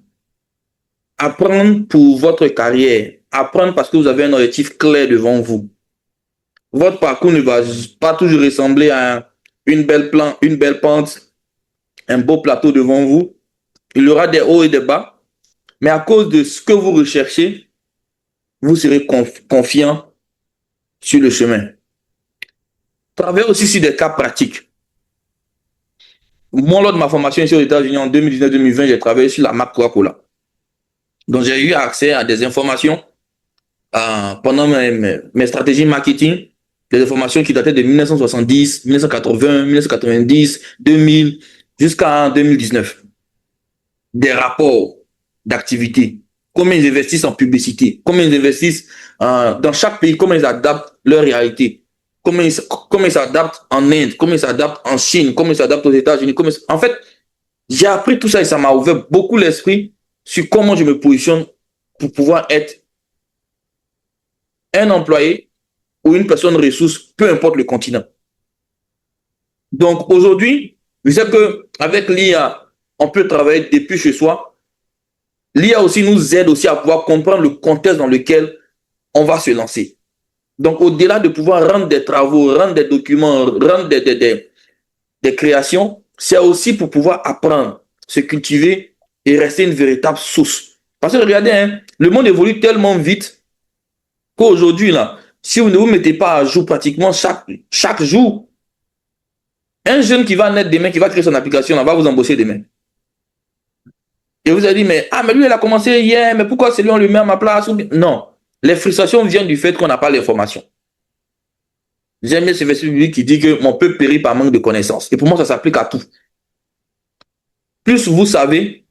[SPEAKER 2] Apprendre pour votre carrière. Apprendre parce que vous avez un objectif clair devant vous. Votre parcours ne va pas toujours ressembler à une belle pente, un beau plateau devant vous. Il y aura des hauts et des bas, mais à cause de ce que vous recherchez, vous serez confiant sur le chemin. Travaillez aussi sur des cas pratiques. Moi, lors de ma formation ici aux États-Unis en 2019-2020, j'ai travaillé sur la marque Coca-Cola. Donc, j'ai eu accès à des informations pendant mes stratégies marketing, des informations qui dataient de 1970, 1980, 1990, 2000, jusqu'en 2019. Des rapports d'activité, combien ils investissent en publicité, combien ils investissent dans chaque pays, comment ils adaptent leur réalité, comment ils s'adaptent en Inde, comment ils s'adaptent en Chine, comment ils s'adaptent aux États-Unis. En fait, j'ai appris tout ça et ça m'a ouvert beaucoup l'esprit sur comment je me positionne pour pouvoir être un employé ou une personne ressource, peu importe le continent. Donc aujourd'hui, je sais qu'avec l'IA, on peut travailler depuis chez soi. L'IA aussi nous aide aussi à pouvoir comprendre le contexte dans lequel on va se lancer. Donc au-delà de pouvoir rendre des travaux, rendre des documents, rendre des créations, c'est aussi pour pouvoir apprendre, se cultiver et rester une véritable source. Parce que regardez, hein, le monde évolue tellement vite qu'aujourd'hui, là, si vous ne vous mettez pas à jour pratiquement chaque jour, un jeune qui va naître demain, qui va créer son application, là, va vous embaucher demain. Et vous avez dit, mais lui, il a commencé hier, mais pourquoi c'est lui, on le met à ma place? Non. Les frustrations viennent du fait qu'on n'a pas l'information. J'aime bien ce verset biblique qui dit que mon peuple périt par manque de connaissances. Et pour moi, ça s'applique à tout. Plus vous savez,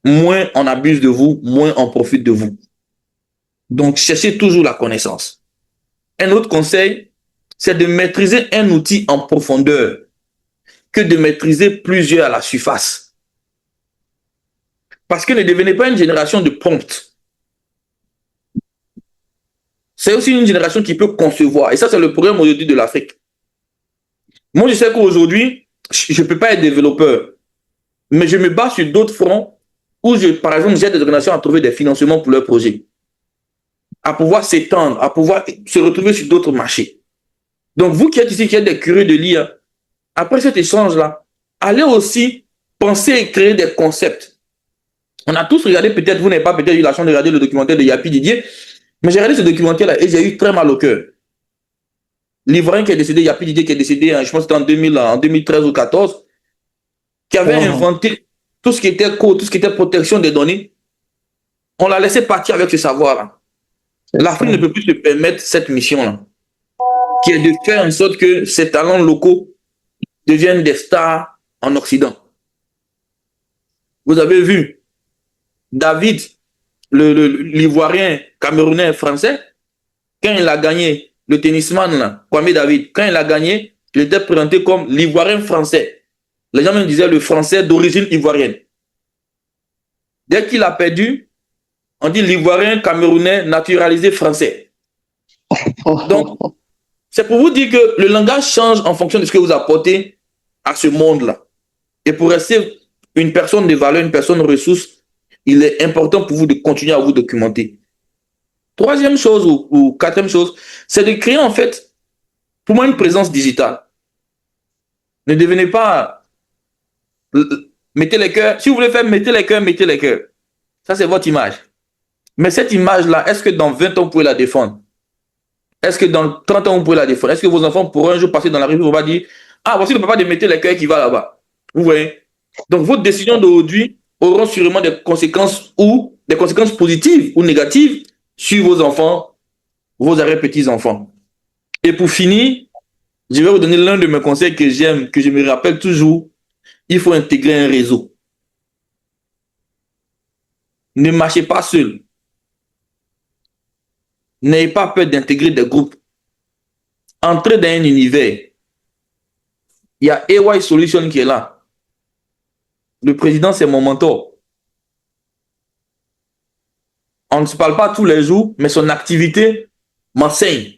[SPEAKER 2] moins on abuse de vous, moins on profite de vous. Donc, cherchez toujours la connaissance. Un autre conseil, c'est de maîtriser un outil en profondeur que de maîtriser plusieurs à la surface. Parce que ne devenez pas une génération de prompts. C'est aussi une génération qui peut concevoir. Et ça, c'est le problème aujourd'hui de l'Afrique. Moi, je sais qu'aujourd'hui, je ne peux pas être développeur. Mais je me bats sur d'autres fronts où, par exemple, j'aide des organisations à trouver des financements pour leurs projets. À pouvoir s'étendre, à pouvoir se retrouver sur d'autres marchés. Donc, vous qui êtes ici, qui êtes des curieux de l'IA, après cet échange-là, allez aussi penser et créer des concepts. On a tous regardé, peut-être, vous n'avez pas peut-être eu la chance de regarder le documentaire de Yapi Didier, mais j'ai regardé ce documentaire-là et j'ai eu très mal au cœur. L'Ivoirien qui est décédé, Yapi Didier qui est décédé, je pense que c'était en 2013 ou 2014, qui avait inventé tout ce qui était code, tout ce qui était protection des données. On l'a laissé partir avec ce savoir-là. L'Afrique ne peut plus se permettre cette mission-là, qui est de faire en sorte que ces talents locaux deviennent des stars en Occident. Vous avez vu David, l'Ivoirien, Camerounais, Français, quand il a gagné, le tennisman, là, Kwame David, quand il a gagné, il était présenté comme l'Ivoirien français. Les gens me disaient le Français d'origine ivoirienne. Dès qu'il a perdu, on dit l'Ivoirien Camerounais naturalisé français. Donc, C'est pour vous dire que le langage change en fonction de ce que vous apportez à ce monde-là. Et pour rester une personne de valeur, une personne ressource, il est important pour vous de continuer à vous documenter. Troisième chose ou quatrième chose, c'est de créer en fait, pour moi, une présence digitale. Ne devenez pas... Mettez les cœurs. Si vous voulez faire mettez les cœurs, mettez les cœurs. Ça, c'est votre image. Mais cette image-là, est-ce que dans 20 ans, vous pouvez la défendre? Est-ce que dans 30 ans, vous pouvez la défendre? Est-ce que vos enfants pourront un jour passer dans la rue et vous va dire ah, voici le papa de mettez les cœurs qui va là-bas. Vous voyez? Donc, vos décisions d'aujourd'hui auront sûrement des conséquences ou des conséquences positives ou négatives sur vos enfants, vos arrière-petits-enfants. Et pour finir, je vais vous donner l'un de mes conseils que j'aime, que je me rappelle toujours. Il faut intégrer un réseau. Ne marchez pas seul. N'ayez pas peur d'intégrer des groupes. Entrez dans un univers. Il y a AY Solution qui est là. Le président, c'est mon mentor. On ne se parle pas tous les jours, mais son activité m'enseigne.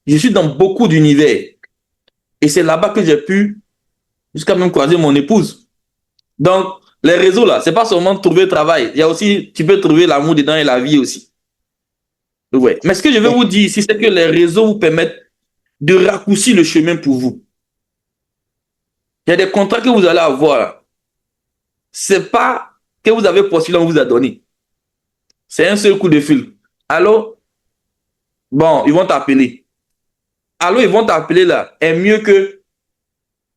[SPEAKER 2] Je suis dans beaucoup d'univers. Et c'est là-bas que j'ai pu jusqu'à même croiser mon épouse. Donc, les réseaux là, c'est pas seulement trouver le travail. Il y a aussi, tu peux trouver l'amour dedans et la vie aussi. Ouais. Mais ce que je veux vous dire ici, c'est que les réseaux vous permettent de raccourcir le chemin pour vous. Il y a des contrats que vous allez avoir. C'est pas que vous avez postulé, on vous a donné. C'est un seul coup de fil. Allô? Bon, ils vont t'appeler. Allô, ils vont t'appeler là. Est mieux que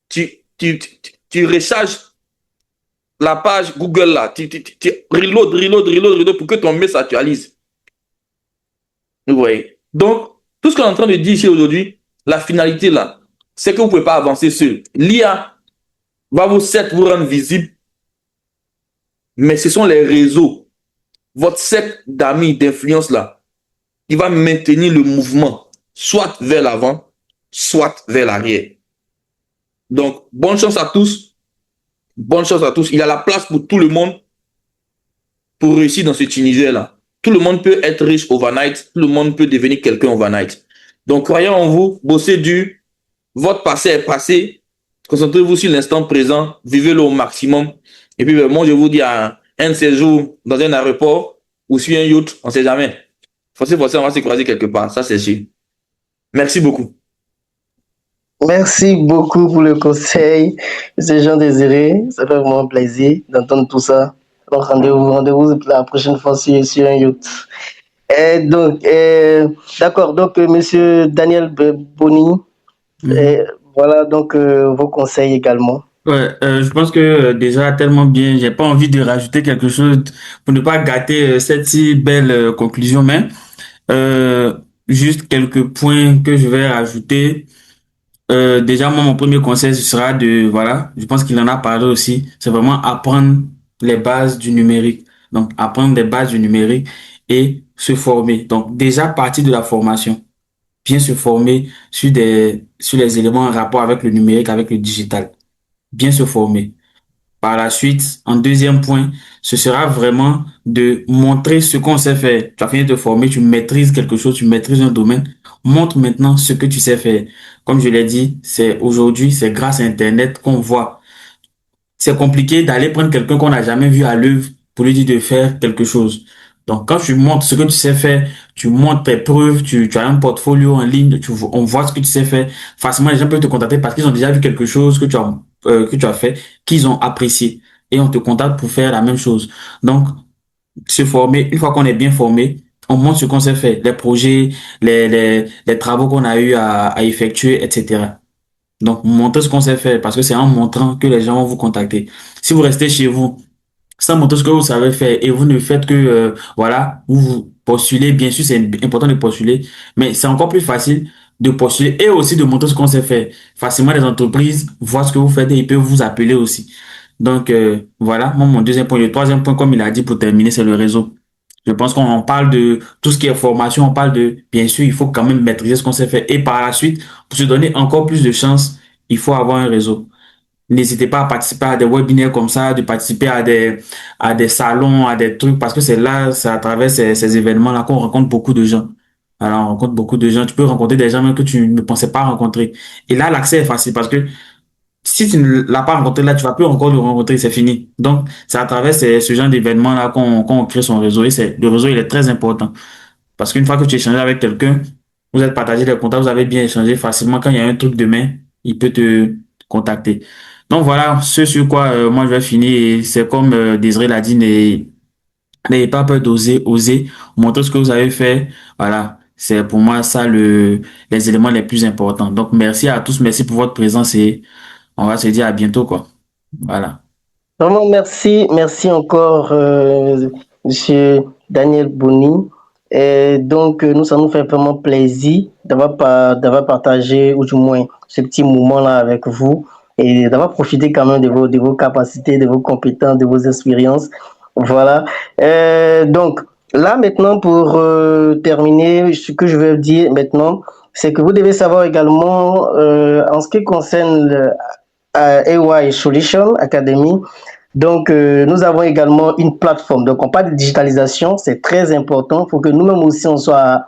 [SPEAKER 2] tu recharges la page Google là. Tu reload pour que ton mail s'actualise. Vous voyez? Donc, tout ce qu'on est en train de dire ici aujourd'hui, la finalité là, c'est que vous ne pouvez pas avancer seul. L'IA va certes vous rendre visible, mais ce sont les réseaux, votre cercle d'amis, d'influence là, qui va maintenir le mouvement, soit vers l'avant, soit vers l'arrière. Donc, bonne chance à tous. Bonne chance à tous. Il y a la place pour tout le monde pour réussir dans cet univers-là. Tout le monde peut être riche overnight. Tout le monde peut devenir quelqu'un overnight. Donc, croyez en vous, bossez dur. Votre passé est passé. Concentrez-vous sur l'instant présent. Vivez-le au maximum. Et puis, moi, je vous dis à un de ces jours, dans un aéroport ou sur un yacht, on ne sait jamais. Forcément, on va se croiser quelque part. Ça, c'est sûr. Merci beaucoup.
[SPEAKER 1] Merci beaucoup pour le conseil, M. Jean Désiré. Ça fait vraiment plaisir d'entendre tout ça. Donc, rendez-vous la prochaine fois sur un yacht. Et donc, d'accord. Donc, Monsieur Daniel Boni, voilà donc vos conseils également.
[SPEAKER 3] Ouais, je pense que déjà tellement bien, j'ai pas envie de rajouter quelque chose pour ne pas gâter cette si belle conclusion, mais juste quelques points que je vais rajouter. Déjà, moi, mon premier conseil, ce sera voilà, je pense qu'il en a parlé aussi, c'est vraiment apprendre les bases du numérique. Donc, apprendre les bases du numérique et se former. Donc, déjà, partir de la formation, bien se former sur les éléments en rapport avec le numérique, avec le digital. Bien se former. Par la suite, en deuxième point, ce sera vraiment de montrer ce qu'on sait faire. Tu as fini de te former, tu maîtrises quelque chose, tu maîtrises un domaine. Montre maintenant ce que tu sais faire. Comme je l'ai dit, aujourd'hui, c'est grâce à Internet qu'on voit. C'est compliqué d'aller prendre quelqu'un qu'on n'a jamais vu à l'œuvre pour lui dire de faire quelque chose. Donc, quand tu montres ce que tu sais faire, tu montres tes preuves, tu as un portfolio en ligne, on voit ce que tu sais faire. Facilement, les gens peuvent te contacter parce qu'ils ont déjà vu quelque chose que tu as fait, qu'ils ont apprécié. Et on te contacte pour faire la même chose. Donc, se former, une fois qu'on est bien formé, on montre ce qu'on sait faire, les projets, les travaux qu'on a eu à effectuer, etc. Donc, montrer ce qu'on sait faire parce que c'est en montrant que les gens vont vous contacter. Si vous restez chez vous, sans montrer ce que vous savez faire et vous ne faites que, voilà, vous postulez, bien sûr, c'est important de postuler, mais c'est encore plus facile de postuler et aussi de montrer ce qu'on sait faire. Facilement, les entreprises voient ce que vous faites et ils peuvent vous appeler aussi. Donc, voilà, moi, mon deuxième point. Le troisième point, comme il a dit pour terminer, c'est le réseau. Je pense qu'on parle de tout ce qui est formation, on parle bien sûr, il faut quand même maîtriser ce qu'on sait faire. Et par la suite, pour se donner encore plus de chance, il faut avoir un réseau. N'hésitez pas à participer à des webinaires comme ça, de participer à des salons, à des trucs, parce que c'est à travers ces événements-là qu'on rencontre beaucoup de gens. Alors, on rencontre beaucoup de gens. Tu peux rencontrer des gens même que tu ne pensais pas rencontrer. Et là, l'accès est facile parce que si tu ne l'as pas rencontré là, tu vas plus encore le rencontrer, c'est fini. Donc, c'est à travers ce genre d'événements-là qu'on crée son réseau. Et le réseau, il est très important. Parce qu'une fois que tu échanges avec quelqu'un, vous êtes partagé des contacts, vous avez bien échangé facilement. Quand il y a un truc demain, il peut te contacter. Donc voilà, ce sur quoi moi je vais finir. Et c'est comme Désiré l'a dit, n'ayez pas peur d'oser, oser, montrer ce que vous avez fait. Voilà, c'est pour moi ça les éléments les plus importants. Donc merci à tous, merci pour votre présence et on va se dire à bientôt, quoi. Voilà.
[SPEAKER 1] Vraiment, merci, merci encore, Monsieur Daniel Boni. Et donc, nous, ça nous fait vraiment plaisir d'avoir partagé, ou du moins, ce petit moment-là avec vous et d'avoir profité quand même de vos capacités, de vos compétences, de vos expériences. Voilà. Donc, là, maintenant, pour terminer, ce que je veux dire maintenant, c'est que vous devez savoir également, en ce qui concerne AY Solution Academy, donc, nous avons également une plateforme. Donc, on parle de digitalisation, c'est très important. Il faut que nous-mêmes aussi, on soit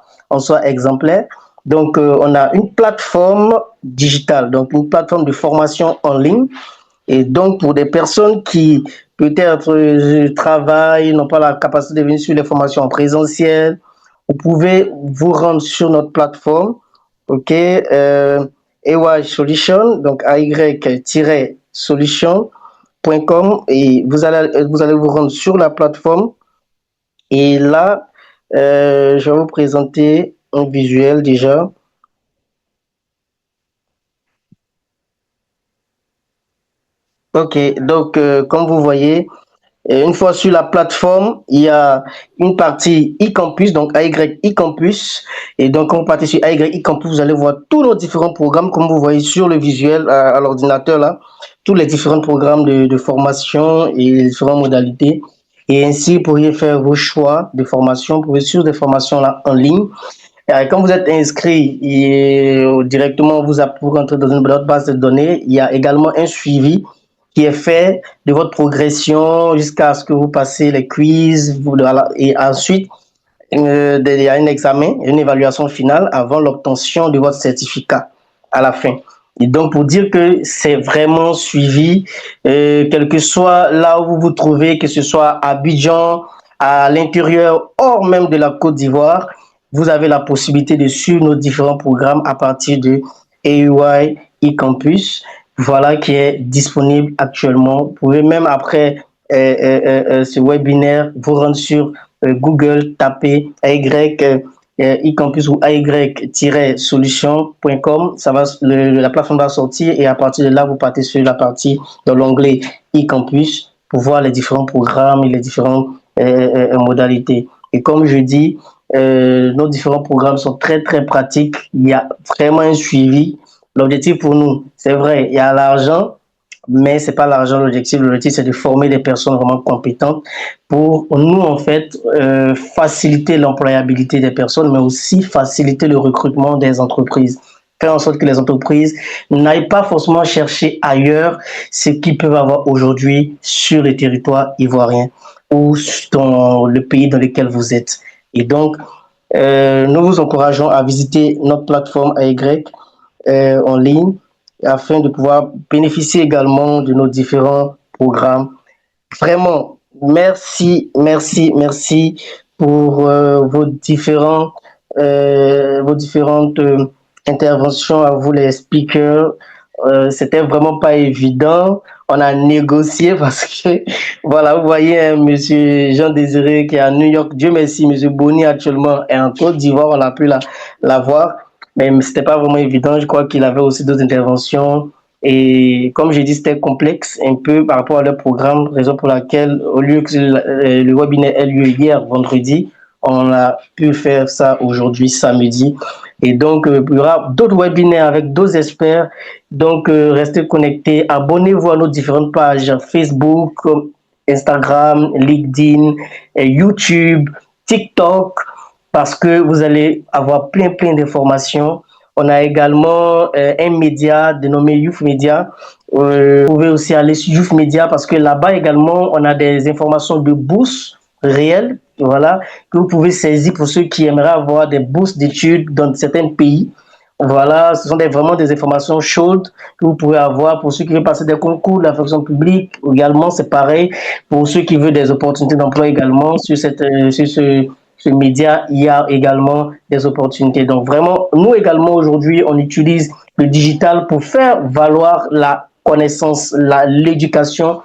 [SPEAKER 1] exemplaires. Donc, on a une plateforme digitale, donc une plateforme de formation en ligne. Et donc, pour des personnes qui, peut-être, travaillent, n'ont pas la capacité de venir sur les formations en présentiel, vous pouvez vous rendre sur notre plateforme, OK, AY Solution, donc AY-solution.com et vous allez vous rendre sur la plateforme et là, je vais vous présenter un visuel déjà. Ok, donc comme vous voyez, une fois sur la plateforme, il y a une partie e-campus, donc AY e-campus. Et donc, quand vous partez sur AY e-campus, vous allez voir tous nos différents programmes, comme vous voyez sur le visuel à l'ordinateur, là, tous les différents programmes de formation et les différentes modalités. Et ainsi, vous pourriez faire vos choix de formation, vous pouvez suivre des formations là en ligne. Et quand vous êtes inscrit et directement vous rentrez dans une base de données, il y a également un suivi qui est fait de votre progression jusqu'à ce que vous passez les quiz. Et ensuite, il y a un examen, une évaluation finale avant l'obtention de votre certificat à la fin. Et donc, pour dire que c'est vraiment suivi, quel que soit là où vous vous trouvez, que ce soit à Abidjan, à l'intérieur, hors même de la Côte d'Ivoire, vous avez la possibilité de suivre nos différents programmes à partir de AUI eCampus, voilà, qui est disponible actuellement. Vous pouvez même après ce webinaire vous rendre sur Google, taper AY eCampus ou AY-solution.com. La plateforme va sortir et à partir de là, vous partez sur la partie dans l'onglet eCampus pour voir les différents programmes et les différentes modalités. Et comme je dis, nos différents programmes sont très, très pratiques. Il y a vraiment un suivi. L'objectif pour nous, c'est vrai, il y a l'argent, mais c'est pas l'argent l'objectif. L'objectif, c'est de former des personnes vraiment compétentes pour nous, en fait, faciliter l'employabilité des personnes, mais aussi faciliter le recrutement des entreprises. Faire en sorte que les entreprises n'aillent pas forcément chercher ailleurs ce qu'ils peuvent avoir aujourd'hui sur le territoire ivoirien ou dans le pays dans lequel vous êtes. Et donc, nous vous encourageons à visiter notre plateforme AY en ligne afin de pouvoir bénéficier également de nos différents programmes. Vraiment, merci, merci, merci pour vos différentes interventions à vous les speakers. C'était vraiment pas évident. On a négocié parce que, voilà, vous voyez, hein, monsieur Jean Désiré qui est à New York. Dieu merci, monsieur Boni actuellement est en Côte d'Ivoire. On a pu la voir. Mais c'était pas vraiment évident. Je crois qu'il avait aussi d'autres interventions. Et comme j'ai dit, c'était complexe un peu par rapport à leur programme, raison pour laquelle, au lieu que le webinaire ait lieu hier, vendredi, on a pu faire ça aujourd'hui, samedi. Et donc, il y aura d'autres webinaires avec d'autres experts. Donc, restez connectés. Abonnez-vous à nos différentes pages Facebook, Instagram, LinkedIn, YouTube, TikTok, parce que vous allez avoir plein, plein d'informations. On a également un média dénommé Youth Media. Vous pouvez aussi aller sur Youth Media parce que là-bas également, on a des informations de bourses réelles voilà, que vous pouvez saisir pour ceux qui aimeraient avoir des bourses d'études dans certains pays. Voilà, ce sont vraiment des informations chaudes que vous pouvez avoir pour ceux qui veulent passer des concours de la fonction publique. Également, c'est pareil. Pour ceux qui veulent des opportunités d'emploi également, sur ce média, il y a également des opportunités. Donc vraiment, nous également aujourd'hui, on utilise le digital pour faire valoir la connaissance, l'éducation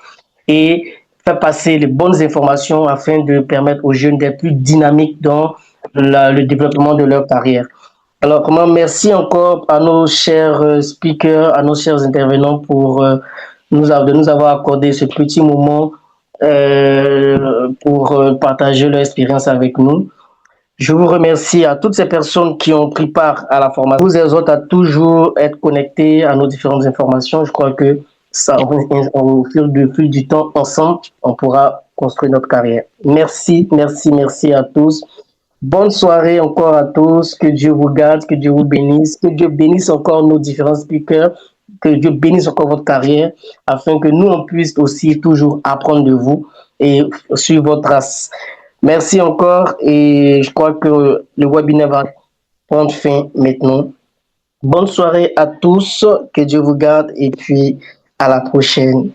[SPEAKER 1] et faire passer les bonnes informations afin de permettre aux jeunes d'être plus dynamiques dans le développement de leur carrière. Alors, comment merci encore à nos chers speakers, à nos chers intervenants pour de nous avoir accordé ce petit moment pour partager leur expérience avec nous. Je vous remercie à toutes ces personnes qui ont pris part à la formation. Vous et les autres à toujours être connectés à nos différentes informations. Je crois que ça, au fil du temps, ensemble, on pourra construire notre carrière. Merci, merci, merci à tous. Bonne soirée encore à tous. Que Dieu vous garde, que Dieu vous bénisse, que Dieu bénisse encore nos différents speakers, que Dieu bénisse encore votre carrière, afin que nous, on puisse aussi toujours apprendre de vous et suivre votre trace. Merci encore et je crois que le webinaire va prendre fin maintenant. Bonne soirée à tous, que Dieu vous garde et puis à la prochaine.